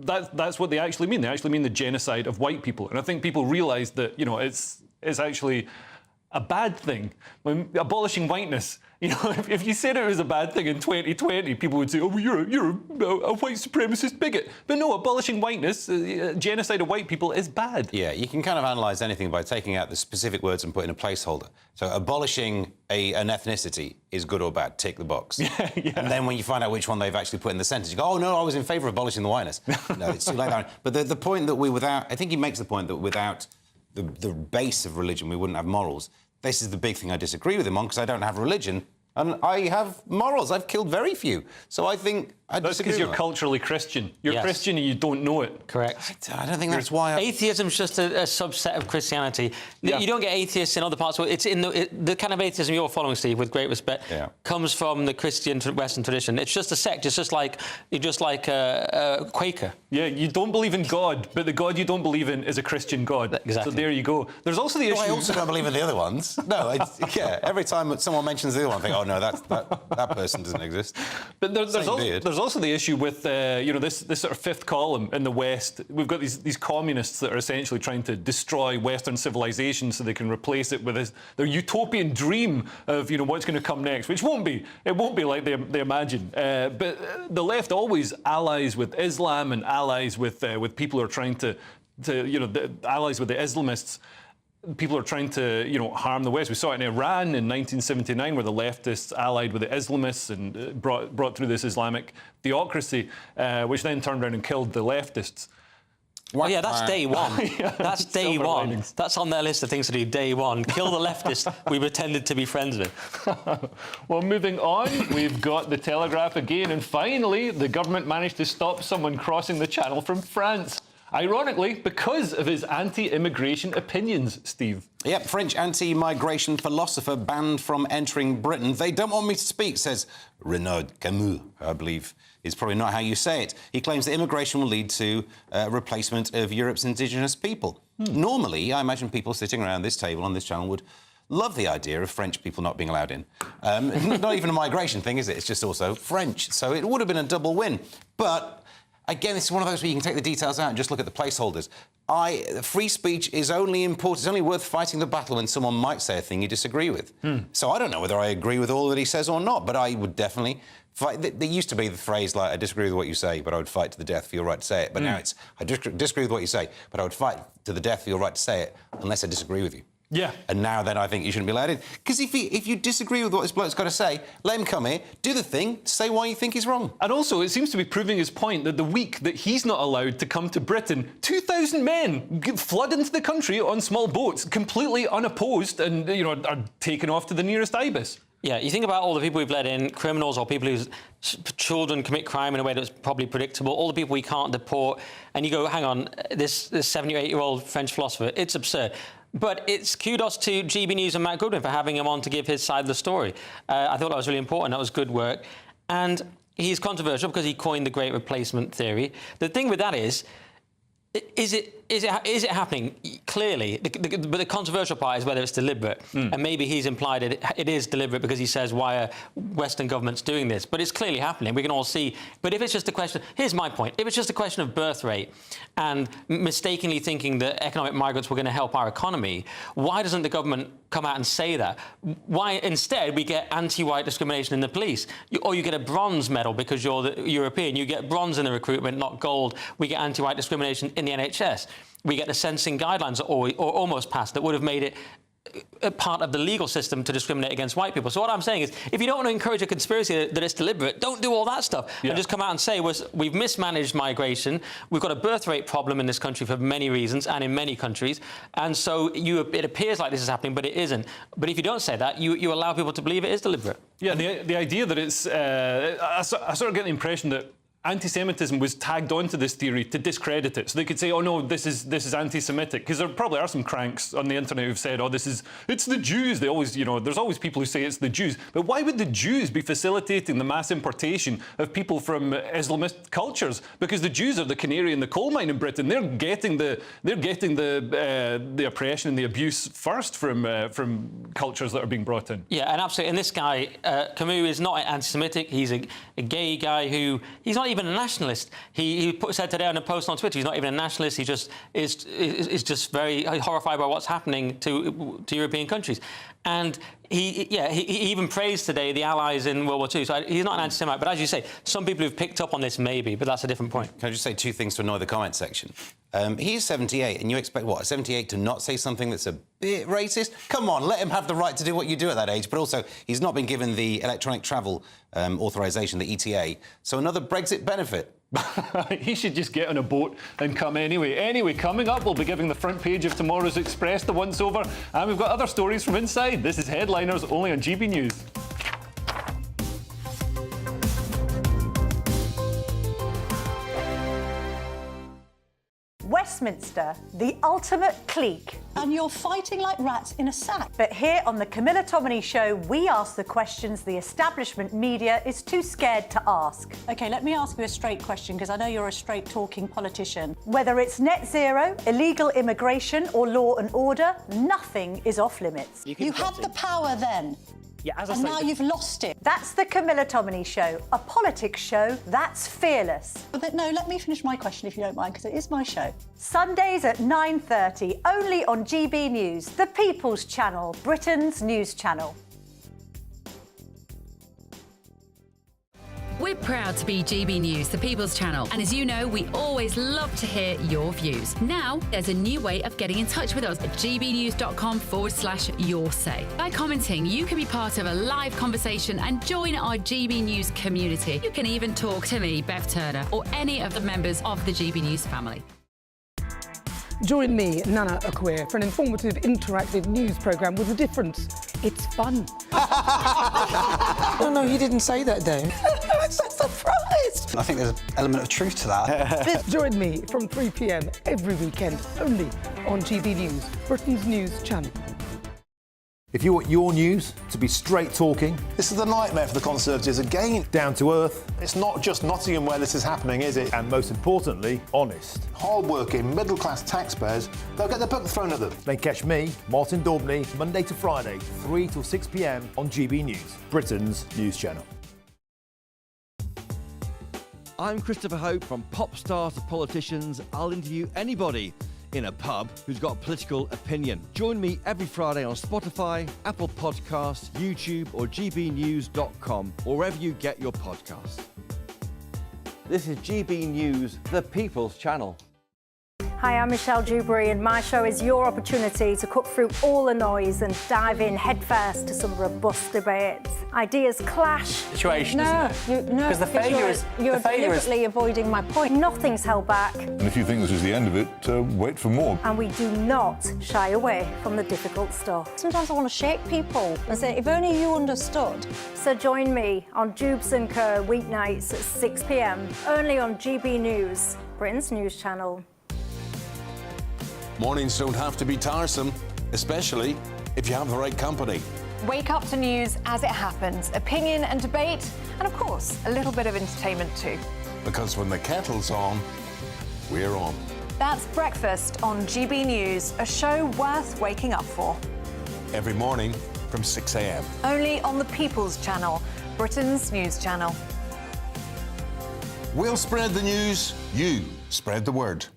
that's what they actually mean. They actually mean the genocide of white people. And I think people realise that, it's actually a bad thing. When abolishing whiteness, if you said it was a bad thing in 2020, people would say, oh, you're a white supremacist bigot. But no, abolishing whiteness, genocide of white people is bad. Yeah, you can kind of analyse anything by taking out the specific words and putting a placeholder. So abolishing an ethnicity is good or bad, tick the box. Yeah. And then when you find out which one they've actually put in the sentence, you go, oh, no, I was in favour of abolishing the whiteness. No, it's too late now. But the point that I think he makes the point that without the base of religion, we wouldn't have morals. This is the big thing I disagree with him on, because I don't have religion and I have morals. I've killed very few. So I think I That's because you're culturally Christian. You're Christian and you don't know it. Correct. I don't think that's why. Atheism's just a subset of Christianity. You don't get atheists in other parts. It's in the kind of atheism you're following, Steve, with great respect, comes from the Christian Western tradition. It's just a sect. It's just like a Quaker. Yeah, you don't believe in God, but the God you don't believe in is a Christian God. Exactly. So there you go. There's also the issue. I also don't believe in the other ones. No, every time someone mentions the other one, I think, oh no, that person doesn't exist. But there's also the issue with this sort of fifth column in the West. We've got these communists that are essentially trying to destroy Western civilization so they can replace it with their utopian dream of what's going to come next, which won't be. It won't be like they imagine. But the left always allies with Islam and allies with people who are trying to allies with the Islamists. People are trying to, harm the West. We saw it in Iran in 1979, where the leftists allied with the Islamists and brought through this Islamic theocracy, which then turned around and killed the leftists. Well, yeah, that's day one. That's day one. Linings. That's on their list of things to do, day one. Kill the leftists we pretended to be friends with. Well, moving on, we've got The Telegraph again, and finally, the government managed to stop someone crossing the channel from France. Ironically, because of his anti-immigration opinions, Steve. Yep, French anti-migration philosopher banned from entering Britain. They don't want me to speak, says Renaud Camus, I believe is probably not how you say it. He claims that immigration will lead to replacement of Europe's indigenous people. Normally, I imagine people sitting around this table on this channel would love the idea of French people not being allowed in. Not even a migration thing, is it? It's just also French. So it would have been a double win. But Again, this is one of those where you can take the details out and just look at the placeholders. Free speech is only important. It's only worth fighting the battle when someone might say a thing you disagree with. So I don't know whether I agree with all that he says or not, but I would definitely fight. There used to be the phrase like, I disagree with what you say, but I would fight to the death for your right to say it. But now it's, I disagree with what you say, but I would fight to the death for your right to say it unless I disagree with you. Yeah. And now then I think you shouldn't be allowed in. Because if you disagree with what this bloke's got to say, let him come here, do the thing, say why you think he's wrong. And also, it seems to be proving his point that the week that he's not allowed to come to Britain, 2,000 men flood into the country on small boats, completely unopposed, and, you know, are taken off to the nearest ibis. Yeah, you think about all the people we've let in, criminals or people whose children commit crime in a way that's probably predictable, all the people we can't deport, and you go, hang on, this 70 or 8-year-old French philosopher, it's absurd. But it's kudos to GB News and Matt Goodwin for having him on to give his side of the story. I thought that was really important. That was good work. And he's controversial because he coined the great replacement theory. The thing with that is it happening? Clearly. But the controversial part is whether it's deliberate. And maybe he's implied it is deliberate because he says, why are Western governments doing this? But it's clearly happening. We can all see. But if it's just a question... Here's my point. If it's just a question of birth rate and mistakenly thinking that economic migrants were going to help our economy, why doesn't the government come out and say that? Why instead we get anti-white discrimination in the police? Or you get a bronze medal because you're the European. You get bronze in the recruitment, not gold. We get anti-white discrimination in the NHS. We get the sentencing guidelines or almost passed that would have made it a part of the legal system to discriminate against white people. So what I'm saying is, if you don't want to encourage a conspiracy that it's deliberate, don't do all that stuff. And just come out and say, we've mismanaged migration, we've got a birth rate problem in this country for many reasons and in many countries, and so it appears like this is happening, but it isn't. But if you don't say that, you allow people to believe it is deliberate. Yeah, the idea that it's... I sort of get the impression that anti-Semitism was tagged onto this theory to discredit it. So they could say, oh no, this is anti-Semitic. Because there probably are some cranks on the internet who've said, oh, it's the Jews. They always, you know, there's always people who say it's the Jews. But why would the Jews be facilitating the mass importation of people from Islamist cultures? Because the Jews are the canary in the coal mine in Britain. They're getting the oppression and the abuse first from cultures that are being brought in. Yeah, and absolutely. And this guy, Camus, is not anti-Semitic. He's a gay guy who... He's not even a nationalist. He said today on a post on Twitter, he's not even a nationalist. He just is just very horrified by what's happening to European countries. And he even praised today the Allies in World War II. So he's not an anti-Semite. But as you say, some people who've picked up on this maybe, but that's a different point. Can I just say two things to annoy the comment section? He's 78, and you expect, what, a 78 to not say something that's a bit racist? Come on, let him have the right to do what you do at that age. But also, he's not been given the electronic travel authorisation, the ETA, so another Brexit benefit. He should just get on a boat and come anyway. Anyway, coming up, we'll be giving the front page of tomorrow's Express the once-over, and we've got other stories from inside. This is Headliners, only on GB News. Westminster, the ultimate clique. And you're fighting like rats in a sack. But here on the Camilla Tominey Show, we ask the questions the establishment media is too scared to ask. OK, let me ask you a straight question, because I know you're a straight-talking politician. Whether it's net zero, illegal immigration or law and order, nothing is off limits. You had the power then. Yeah, as I and say, now you've lost it. That's the Camilla Tominey Show, a politics show that's fearless. But no, let me finish my question if you don't mind, because it is my show. Sundays at 9:30, only on GB News, the People's Channel, Britain's news channel. We're proud to be GB News, the People's Channel. And as you know, we always love to hear your views. Now, there's a new way of getting in touch with us at gbnews.com/yoursay. By commenting, you can be part of a live conversation and join our GB News community. You can even talk to me, Bev Turner, or any of the members of the GB News family. Join me, Nana Akwe, for an informative, interactive news programme with a difference. It's fun. No, he didn't say that, Dave. I'm so surprised. I think there's an element of truth to that. Join me from 3 p.m. every weekend, only on GB News, Britain's news channel. If you want your news to be straight talking... This is the nightmare for the Conservatives again. Down to earth. It's not just Nottingham where this is happening, is it? And most importantly, honest. Hard-working, middle-class taxpayers, they'll get their book thrown at them. Then catch me, Martin Daubney, Monday to Friday, 3 till 6 p.m. on GB News, Britain's news channel. I'm Christopher Hope. From pop stars to politicians, I'll interview anybody in a pub who's got a political opinion. Join me every Friday on Spotify, Apple Podcasts, YouTube or gbnews.com, or wherever you get your podcasts. This is GB News, the People's Channel. Hi, I'm Michelle Dewberry, and my show is your opportunity to cut through all the noise and dive in headfirst to some robust debates. Ideas clash. Situation, No, Because the failure is... You're deliberately avoiding my point. Nothing's held back. And if you think this is the end of it, wait for more. And we do not shy away from the difficult stuff. Sometimes I want to shake people and say, if only you understood. So join me on Jubes & Kerr weeknights at 6 p.m, only on GB News, Britain's news channel. Mornings don't have to be tiresome, especially if you have the right company. Wake up to news as it happens, opinion and debate, and of course, a little bit of entertainment too. Because when the kettle's on, we're on. That's Breakfast on GB News, a show worth waking up for. Every morning from 6 a.m. Only on the People's Channel, Britain's news channel. We'll spread the news, you spread the word.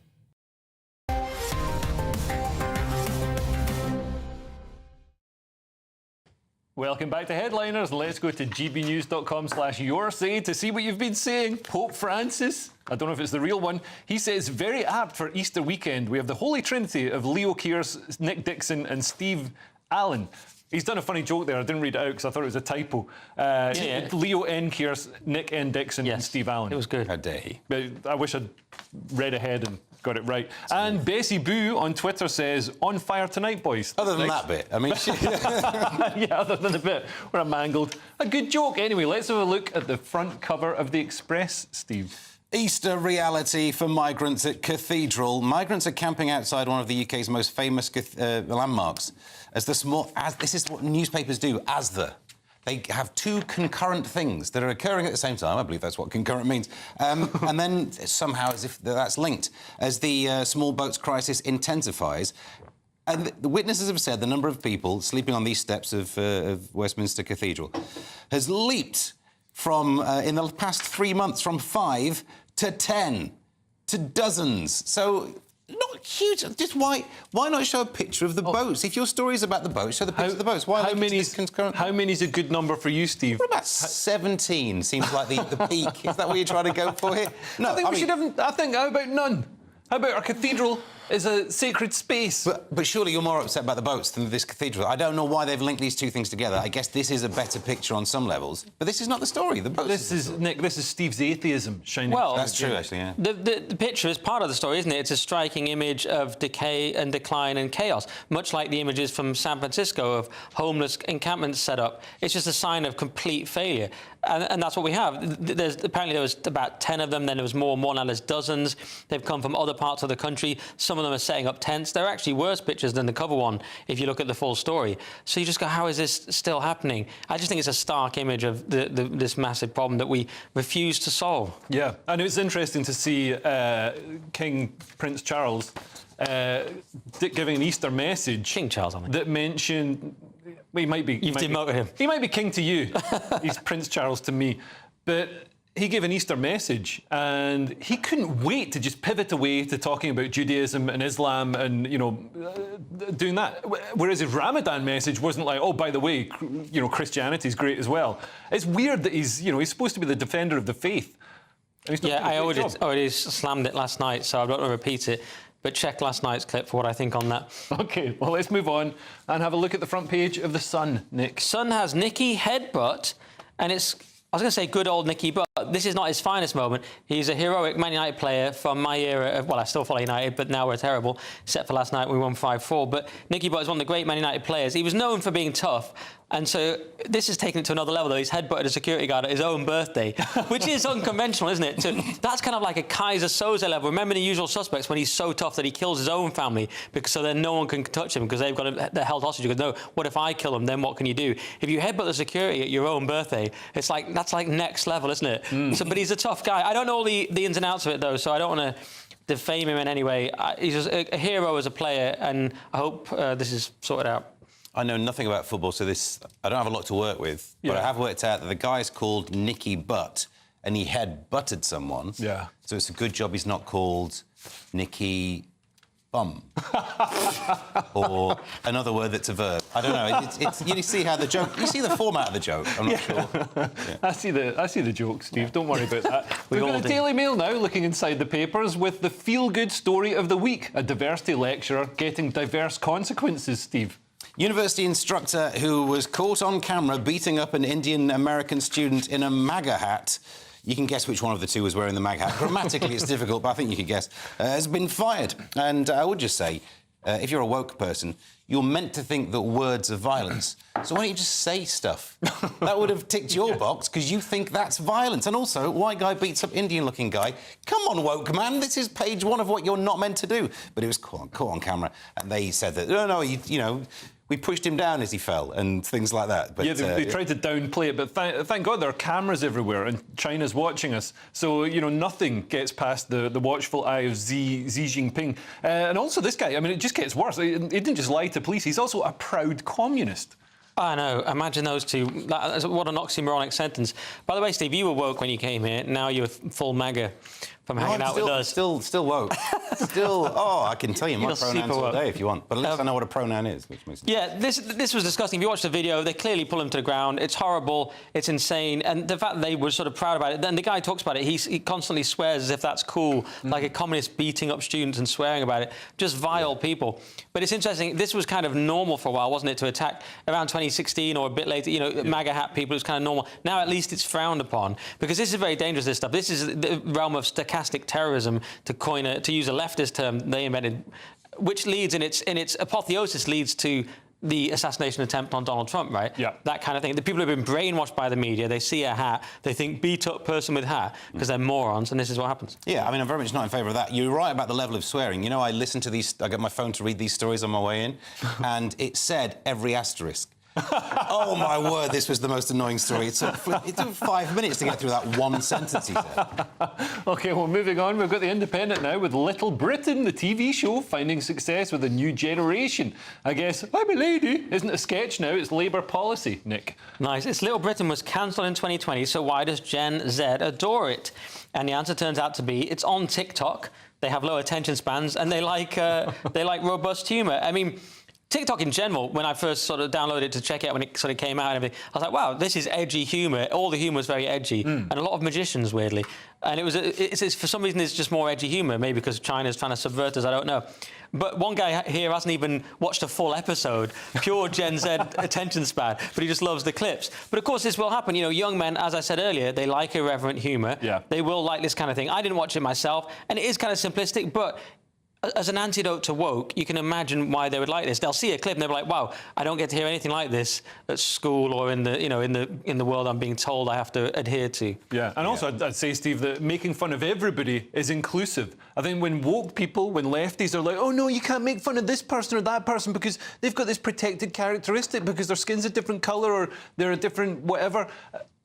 Welcome back to Headliners. Let's go to gbnews.com/yoursay to see what you've been saying. Pope Francis, I don't know if it's the real one, he says, very apt for Easter weekend. We have the Holy Trinity of Leo Kearse, Nick Dixon and Steve Allen. He's done a funny joke there. I didn't read it out because I thought it was a typo. Leo N. Kearse, Nick N. Dixon and Steve Allen. It was good. How dare he? I wish I'd read ahead and got it right. And Bessie Boo on Twitter says, on fire tonight, boys. Other than that bit, I mean... yeah, other than the bit where I mangled. A good joke. Anyway, let's have a look at the front cover of the Express, Steve. Easter reality for migrants at Cathedral. Migrants are camping outside one of the UK's most famous landmarks. This is what newspapers do, They have two concurrent things that are occurring at the same time. I believe that's what concurrent means. And then somehow, as if that's linked, as the small boats crisis intensifies. And the witnesses have said the number of people sleeping on these steps of Westminster Cathedral has leaped from, in the past 3 months, from 5 to 10 to dozens. So... not huge. Just why not show a picture of the boats? If your story is about the boats, show the picture of the boats. How many is a good number for you, Steve? What about 17? Seems like the peak. Is that what you're trying to go for here? No, I think how about none? How about our cathedral is a sacred space? But surely you're more upset about the boats than this cathedral. I don't know why they've linked these two things together. I guess this is a better picture on some levels, but this is not the story. The boats. This is Steve's atheism shining. Well, that's true, actually. Yeah. The picture is part of the story, isn't it? It's a striking image of decay and decline and chaos, much like the images from San Francisco of homeless encampments set up. It's just a sign of complete failure. And that's what we have. Apparently there was about 10 of them, then there was more and more, now there's dozens. They've come from other parts of the country. Some of them are setting up tents. They're actually worse pictures than the cover one, if you look at the full story. So you just go, how is this still happening? I just think it's a stark image of this massive problem that we refuse to solve. Yeah, and it was interesting to see King Prince Charles giving an Easter message. King Charles, I mean. That mentioned... Well, he might be... You've demoted him. He might be king to you. He's Prince Charles to me. But he gave an Easter message, and he couldn't wait to just pivot away to talking about Judaism and Islam and, doing that. Whereas his Ramadan message wasn't like, oh, by the way, Christianity's great as well. It's weird that he's supposed to be the defender of the faith. Yeah, I already slammed it last night, so I'm not going to repeat it. But check last night's clip for what I think on that. OK, well, let's move on and have a look at the front page of The Sun, Nick. Sun has Nicky headbutt, and it's... I was going to say good old Nicky Butt. This is not his finest moment. He's a heroic Man United player from my era. Well, I still follow United, but now we're terrible, except for last night we won 5-4. But Nicky Butt is one of the great Man United players. He was known for being tough. And so this has taken it to another level, though. He's headbutted a security guard at his own birthday, which is unconventional, isn't it? So that's kind of like a Kaiser Soze level. Remember The Usual Suspects when he's so tough that he kills his own family so then no one can touch him because they've got they're held hostage. He goes, no, what if I kill him? Then what can you do? If you headbutt the security at your own birthday, that's like next level, isn't it? So, but he's a tough guy. I don't know all the ins and outs of it, though, so I don't want to defame him in any way. He's just a hero as a player, and I hope this is sorted out. I know nothing about football, so I don't have a lot to work with, but I have worked out that the guy's called Nicky Butt, and he head-butted someone. Yeah. So it's a good job he's not called Nicky Bum. Or another word that's a verb. I don't know. It's you see how the joke... You see the format of the joke, I'm not sure. Yeah. I see the joke, Steve. Don't worry about that. We've got the Daily Mail now, looking inside the papers with the feel-good story of the week. A diversity lecturer getting diverse consequences, Steve. University instructor who was caught on camera beating up an Indian-American student in a MAGA hat. You can guess which one of the two was wearing the MAGA hat. Grammatically, it's difficult, but I think you could guess. Has been fired. And I would just say, if you're a woke person, you're meant to think that words are violence. So why don't you just say stuff? That would have ticked your box, because you think that's violence. And also, white guy beats up Indian-looking guy. Come on, woke man, this is page 1 of what you're not meant to do. But it was caught on camera, and they said that, no, you know... We pushed him down as he fell and things like that. But, yeah, they tried to downplay it, but thank God there are cameras everywhere and China's watching us. So, you know, nothing gets past the watchful eye of Xi Jinping. And also this guy, I mean, it just gets worse. He didn't just lie to police, he's also a proud communist. I know. Imagine those two. What an oxymoronic sentence. By the way, Steve, you were woke when you came here. Now you're full MAGA from hanging out with us. Still woke. I can tell you my pronouns all day if you want. But at least I know what a pronoun is. Which makes this was disgusting. If you watch the video, they clearly pull him to the ground. It's horrible. It's insane. And the fact that they were sort of proud about it. Then the guy talks about it. He constantly swears as if that's cool, like a communist beating up students and swearing about it. Just vile people. But it's interesting. This was kind of normal for a while, wasn't it, to attack around 2016 or a bit later, you know, MAGA hat people. It was kind of normal. Now, at least it's frowned upon, because this is very dangerous, this stuff. This is the realm of stochastic terrorism, to use a leftist term they invented, which leads in its apotheosis leads to the assassination attempt on Donald Trump, right? Yeah. That kind of thing. The people have been brainwashed by the media. They see a hat, they think beat up person with hat, because they're morons, and this is what happens. Yeah, I mean, I'm very much not in favour of that. You're right about the level of swearing. You know, I listen to these, I get my phone to read these stories on my way in, and it said every asterisk. Oh, my word, this was the most annoying story. It took 5 minutes to get through that one sentence he said. OK, well, moving on, we've got The Independent now with Little Britain, the TV show, finding success with a new generation. I guess, I'm a lady, isn't a sketch now, it's Labour policy, Nick. Nice. It's Little Britain was cancelled in 2020, so why does Gen Z adore it? And the answer turns out to be it's on TikTok. They have low attention spans, and they like robust humour. I mean... TikTok in general, when I first sort of downloaded it to check it out when it sort of came out and everything, I was like, wow, this is edgy humour. All the humour is very edgy. And a lot of magicians, weirdly. And it's for some reason, it's just more edgy humour, maybe because China's trying to subvert us, I don't know. But one guy here hasn't even watched a full episode, pure Gen Z attention span, but he just loves the clips. But of course, this will happen. You know, young men, as I said earlier, they like irreverent humour. Yeah. They will like this kind of thing. I didn't watch it myself, and it is kind of simplistic, but... As an antidote to woke, you can imagine why they would like this. They'll see a clip and they'll be like, "Wow, I don't get to hear anything like this at school or in the world I'm being told I have to adhere to." Yeah, and also I'd say, Steve, that making fun of everybody is inclusive. I think when woke people, when lefties are like, "Oh no, you can't make fun of this person or that person because they've got this protected characteristic because their skin's a different colour or they're a different whatever,"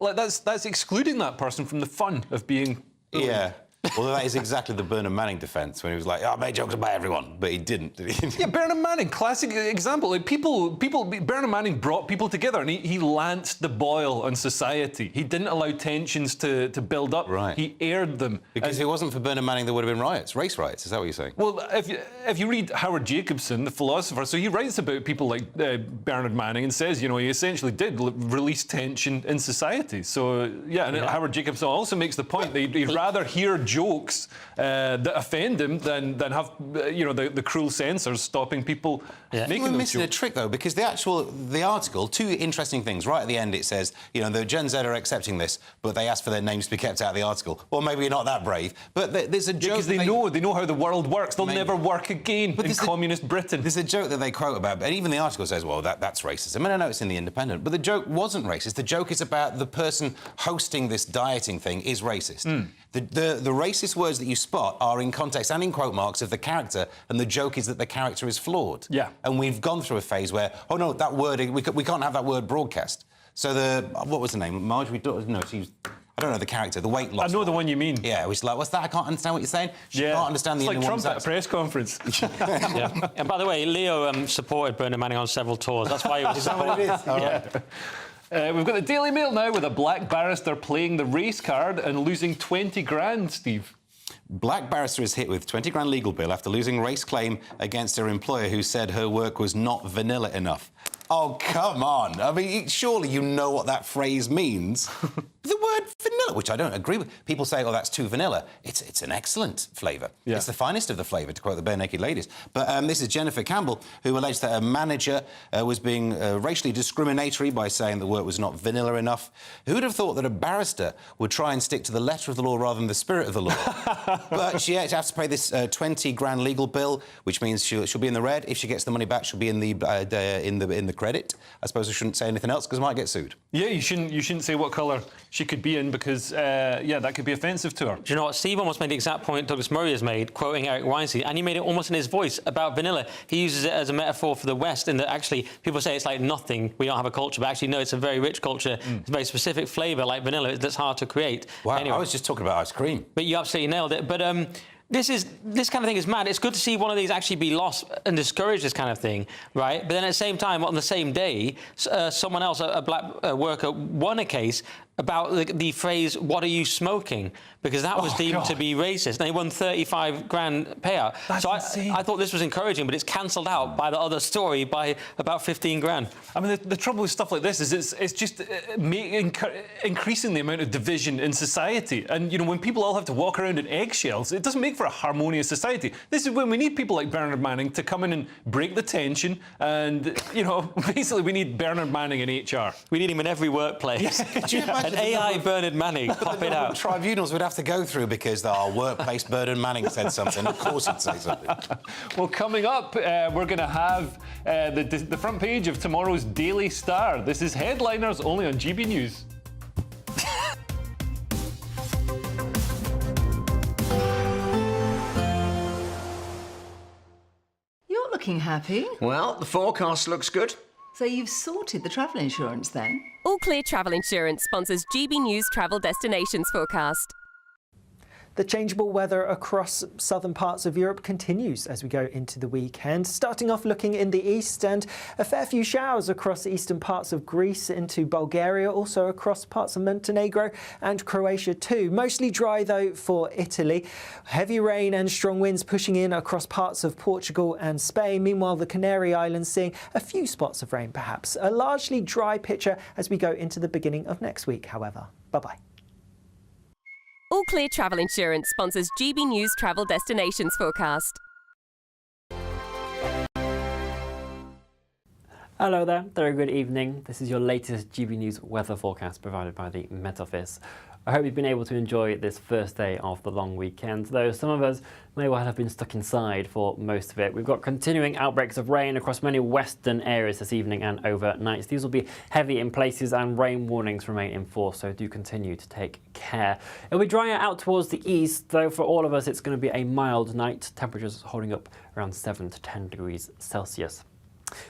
like that's excluding that person from the fun of being. Yeah. Well, that is exactly the Bernard Manning defence when he was like, "I made jokes about everyone," but he didn't, did he? Yeah, Bernard Manning, classic example. Like Bernard Manning brought people together, and he lanced the boil on society. He didn't allow tensions to build up. Right. He aired them. Because if it wasn't for Bernard Manning, there would have been riots, race riots. Is that what you're saying? Well, if you read Howard Jacobson, the philosopher, so he writes about people like Bernard Manning and says, you know, he essentially did release tension in society. So yeah, and Howard Jacobson also makes the point that he'd rather hear jokes that offend him than have the cruel censors stopping people making We're those missing jokes. a trick though, because the article, two interesting things. Right at the end it says, you know, the Gen Z are accepting this, but they ask for their names to be kept out of the article. Well, maybe you're not that brave, but there's a joke because they know how the world works. They'll never work again in communist Britain. There's a joke that they quote about, and even the article says, well, that's racism. And I know it's in The Independent, but the joke wasn't racist. The joke is about the person hosting this dieting thing is racist. The racist words that you spot are in context and in quote marks of the character, and the joke is that the character is flawed. Yeah. And we've gone through a phase where, oh no, that word, we can't have that word broadcast. So what was her name? Marjorie? No, she's... I don't know the character, the weight loss. I know the one you mean. Yeah, which is like, what's that? I can't understand what you're saying. She can't understand the Indian woman's accent. It's like Trump at a press conference. Yeah. And by the way, Leo supported Bernard Manning on several tours. That's why he was... Is that what it is? All right. We've got the Daily Mail now with a black barrister playing the race card and losing 20 grand, Steve. Black barrister is hit with 20 grand legal bill after losing race claim against her employer who said her work was not vanilla enough. Oh, come on. I mean, surely you know what that phrase means. The word vanilla, which I don't agree with. People say, oh, that's too vanilla. It's an excellent flavour. Yeah. It's the finest of the flavour, to quote the Bare Naked Ladies. But this is Jennifer Campbell, who alleged that a manager was being racially discriminatory by saying the work was not vanilla enough. Who would have thought that a barrister would try and stick to the letter of the law rather than the spirit of the law? But she has to pay this 20 grand legal bill, which means she'll be in the red. If she gets the money back, she'll be in the credit. I suppose I shouldn't say anything else because I might get sued. Yeah, you shouldn't say what colour she could be in because, yeah, that could be offensive to her. Do you know what? Steve almost made the exact point Douglas Murray has made, quoting Eric Weinstein, and he made it almost in his voice about vanilla. He uses it as a metaphor for the West, in that actually people say it's like nothing, we don't have a culture, but actually, no, it's a very rich culture. It's a very specific flavour, like vanilla, that's hard to create. Wow, anyway, I was just talking about ice cream. But you absolutely nailed it. But this kind of thing is mad. It's good to see one of these actually be lost and discouraged, this kind of thing, right? But then at the same time, on the same day, someone else, a black worker, won a case about the phrase, what are you smoking? Because that was deemed to be racist. And they won 35 grand payout. That's so insane. I thought this was encouraging, but it's cancelled out by the other story by about 15 grand. I mean, the trouble with stuff like this is it's just increasing the amount of division in society. And, you know, when people all have to walk around in eggshells, it doesn't make for a harmonious society. This is when we need people like Bernard Manning to come in and break the tension. And, you know, basically we need Bernard Manning in HR. We need him in every workplace. Could you imagine an AI Bernard Manning, pop it out. Tribunals would have to go through because our workplace Bernard Manning said something. Of course he'd say something. Well, coming up, we're going to have the front page of tomorrow's Daily Star. This is Headliners, only on GB News. You're looking happy. Well, the forecast looks good. So you've sorted the travel insurance then? All Clear Travel Insurance sponsors GB News Travel Destinations Forecast. The changeable weather across southern parts of Europe continues as we go into the weekend. Starting off looking in the east, and a fair few showers across the eastern parts of Greece into Bulgaria, also across parts of Montenegro and Croatia too. Mostly dry though for Italy. Heavy rain and strong winds pushing in across parts of Portugal and Spain. Meanwhile, the Canary Islands seeing a few spots of rain perhaps. A largely dry picture as we go into the beginning of next week, however. Bye-bye. All Clear Travel Insurance sponsors GB News Travel Destinations Forecast. Hello there, very good evening. This is your latest GB News weather forecast provided by the Met Office. I hope you've been able to enjoy this first day of the long weekend, though some of us may well have been stuck inside for most of it. We've got continuing outbreaks of rain across many western areas this evening and overnight. These will be heavy in places and rain warnings remain in force, so do continue to take care. It'll be drier out towards the east, though for all of us it's going to be a mild night. Temperatures holding up around 7 to 10 degrees Celsius.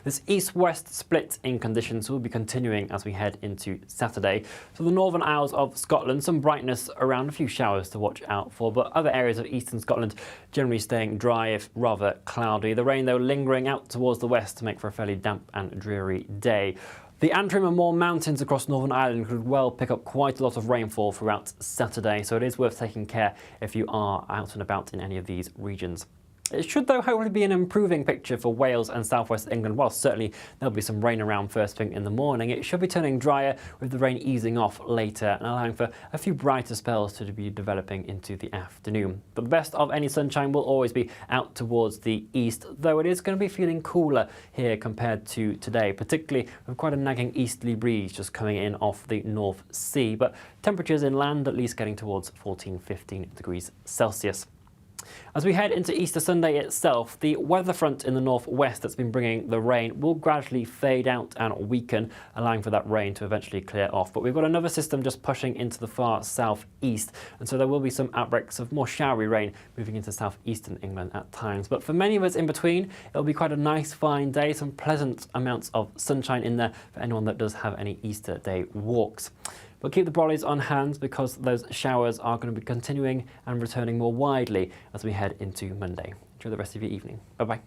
This east-west split in conditions will be continuing as we head into Saturday. So the northern Isles of Scotland, some brightness around, a few showers to watch out for, but other areas of eastern Scotland generally staying dry if rather cloudy. The rain, though, lingering out towards the west to make for a fairly damp and dreary day. The Antrim and Moor Mountains across Northern Ireland could well pick up quite a lot of rainfall throughout Saturday, so it is worth taking care if you are out and about in any of these regions. It should, though, hopefully be an improving picture for Wales and southwest England. While certainly there'll be some rain around first thing in the morning, it should be turning drier with the rain easing off later and allowing for a few brighter spells to be developing into the afternoon. But the best of any sunshine will always be out towards the east, though it is going to be feeling cooler here compared to today, particularly with quite a nagging easterly breeze just coming in off the North Sea. But temperatures inland at least getting towards 14-15 degrees Celsius. As we head into Easter Sunday itself, the weather front in the northwest that's been bringing the rain will gradually fade out and weaken, allowing for that rain to eventually clear off. But we've got another system just pushing into the far southeast, and so there will be some outbreaks of more showery rain moving into southeastern England at times. But for many of us in between, it'll be quite a nice fine day, some pleasant amounts of sunshine in there for anyone that does have any Easter day walks. But keep the brollies on hand because those showers are going to be continuing and returning more widely as we head into Monday. Enjoy the rest of your evening. Bye-bye.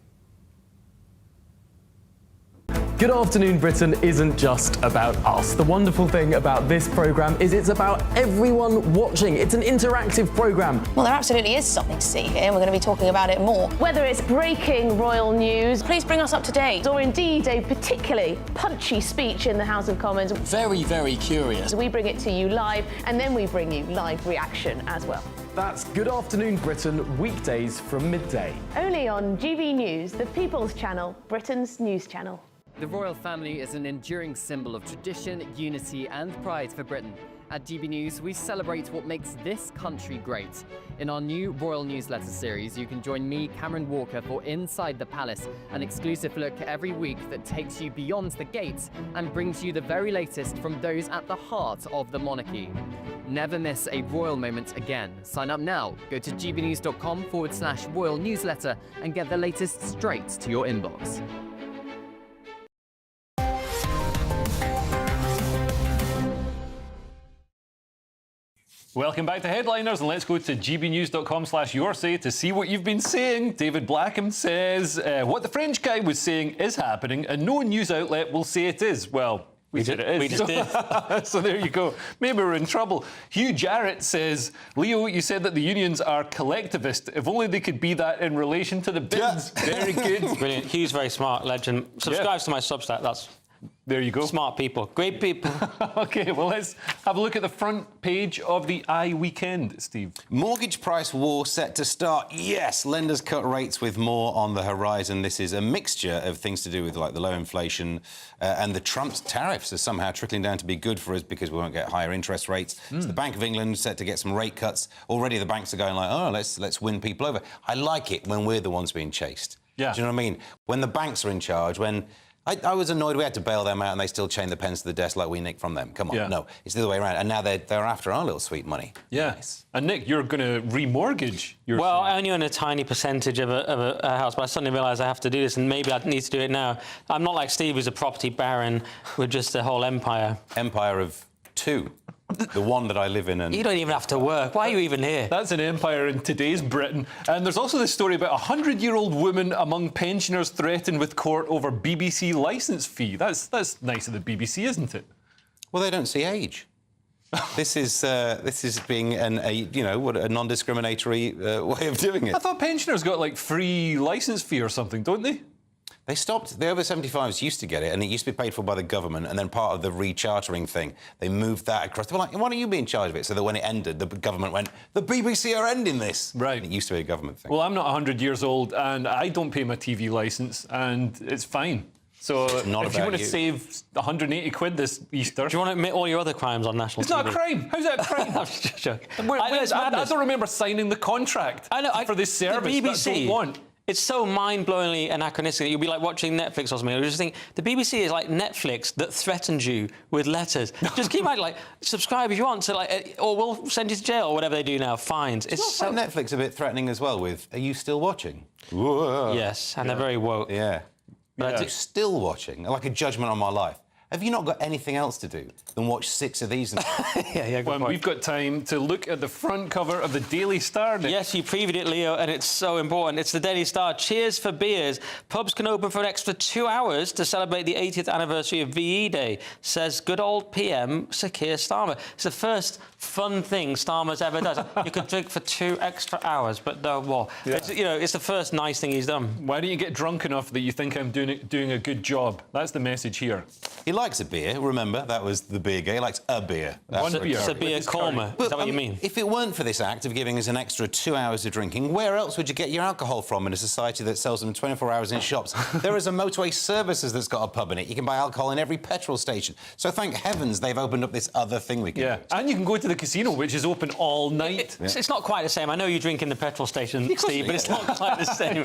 Good Afternoon Britain isn't just about us. The wonderful thing about this programme is it's about everyone watching. It's an interactive programme. Well, there absolutely is something to see here, and we're going to be talking about it more. Whether it's breaking royal news, please bring us up to date, or indeed a particularly punchy speech in the House of Commons. Very, very curious. We bring it to you live, and then we bring you live reaction as well. That's Good Afternoon Britain, weekdays from midday. Only on GB News, the People's Channel, Britain's news channel. The royal family is an enduring symbol of tradition, unity and pride for Britain. At GB News, we celebrate what makes this country great. In our new royal newsletter series, you can join me, Cameron Walker, for Inside the Palace, an exclusive look every week that takes you beyond the gates and brings you the very latest from those at the heart of the monarchy. Never miss a royal moment again. Sign up now. Go to gbnews.com/royal newsletter and get the latest straight to your inbox. Welcome back to Headliners, and let's go to gbnews.com/yoursay to see what you've been saying. David Blackham says, what the French guy was saying is happening, and no news outlet will say it is. Well, we said it is. We just did. So there you go. Maybe we're in trouble. Hugh Jarrett says, Leo, you said that the unions are collectivist. If only they could be that in relation to the bids. Yeah. Very good. Brilliant. Hugh's very smart, legend. Subscribes to my Substack. That's... There you go. Smart people. Great people. OK, well, let's have a look at the front page of the Weekend, Steve. Mortgage price war set to start. Yes, lenders cut rates with more on the horizon. This is a mixture of things to do with like the low inflation and the Trump's tariffs are somehow trickling down to be good for us because we won't get higher interest rates. So the Bank of England set to get some rate cuts. Already the banks are going like, oh, let's win people over. I like it when we're the ones being chased. Yeah. Do you know what I mean? When the banks are in charge, when... I was annoyed we had to bail them out and they still chain the pens to the desk like we nicked from them. Come on, no, it's the other way around. And now they're after our little sweet money. Yeah. Nice. And Nick, you're going to remortgage your... Well, I only own a tiny percentage of a house, but I suddenly realised I have to do this, and maybe I need to do it now. I'm not like Steve, who's a property baron with just a whole empire. Empire of two. The one that I live in. And you don't even have to work. Why are you even here? That's an empire in today's Britain. And there's also this story about a 100-year-old woman among pensioners threatened with court over BBC licence fee. That's nice of the BBC, isn't it? Well, they don't see age. This is being a non-discriminatory way of doing it. I thought pensioners got like free licence fee or something, don't they? They stopped. The over 75s used to get it, and it used to be paid for by the government, and then part of the rechartering thing, they moved that across. They were like, why don't you be in charge of it? So that when it ended, the government went, the BBC are ending this. Right. And it used to be a government thing. Well, I'm not 100 years old, and I don't pay my TV licence, and it's fine. So if you want to save 180 quid this Easter... Do you want to admit all your other crimes on national TV? It's not a crime. How's that a crime? I'm just joking. I don't remember signing the contract for this service. The BBC, that I don't want. It's so mind-blowingly anachronistic that you'll be like watching Netflix or something. You just think the BBC is like Netflix that threatens you with letters. Just keep like subscribe if you want to, like, or we'll send you to jail or whatever they do now. Fines. It's so Netflix a bit threatening as well. With are you still watching? Whoa. Yes, and they're very woke. Yeah. But you're still watching, like a judgment on my life. Have you not got anything else to do than watch 6 of these? Well, we've got time to look at the front cover of the Daily Star. Nick. Yes, you previewed it, Leo, and it's so important. It's the Daily Star. Cheers for beers. Pubs can open for an extra 2 hours to celebrate the 80th anniversary of VE Day, says good old PM Sir Keir Starmer. It's the first fun thing Starmer's ever does. You could drink for 2 extra hours, but no more. Yeah. It's the first nice thing he's done. Why don't you get drunk enough that you think I'm doing a good job? That's the message here. He likes a beer. Remember, that was the beer guy. He likes a beer. One beer. It's a beer coma. Is that what you mean? If it weren't for this act of giving us an extra 2 hours of drinking, where else would you get your alcohol from in a society that sells them 24 hours in shops? There is a Motorway Services that's got a pub in it. You can buy alcohol in every petrol station. So thank heavens they've opened up this other thing we can do. And you can go to the casino, which is open all night. It's not quite the same. I know you drink in the petrol station, Steve, but it's not quite the same.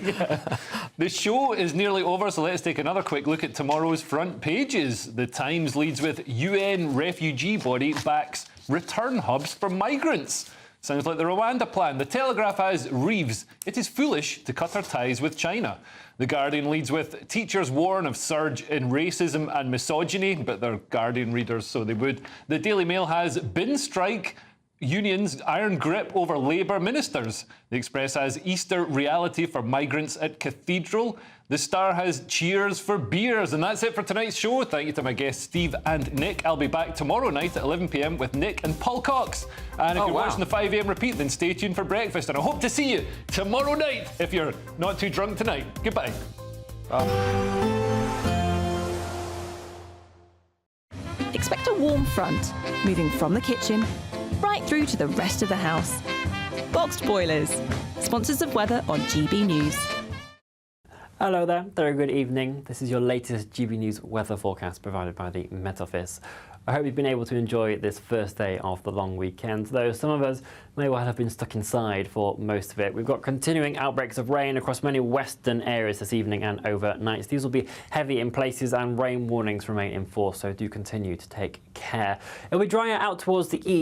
The show is nearly over, so let's take another quick look at tomorrow's front pages. The Times leads with UN refugee body backs return hubs for migrants. Sounds like the Rwanda plan. The Telegraph has Reeves. It is foolish to cut our ties with China. The Guardian leads with teachers warn of surge in racism and misogyny, but they're Guardian readers, so they would. The Daily Mail has bin strike Unions' iron grip over Labour ministers. The Express has Easter reality for migrants at Cathedral. The Star has cheers for beers. And that's it for tonight's show. Thank you to my guests Steve and Nick. I'll be back tomorrow night at 11 p.m. with Nick and Paul Cox. And if you're watching the 5 a.m. repeat, then stay tuned for breakfast. And I hope to see you tomorrow night if you're not too drunk tonight. Goodbye. Expect a warm front, moving from the kitchen right through to the rest of the house. Boxed Boilers, sponsors of weather on GB News. Hello there, very good evening. This is your latest GB News weather forecast provided by the Met Office. I hope you've been able to enjoy this first day of the long weekend, though some of us may well have been stuck inside for most of it. We've got continuing outbreaks of rain across many western areas this evening and overnight. These will be heavy in places and rain warnings remain in force, so do continue to take care. It'll be drier out towards the east.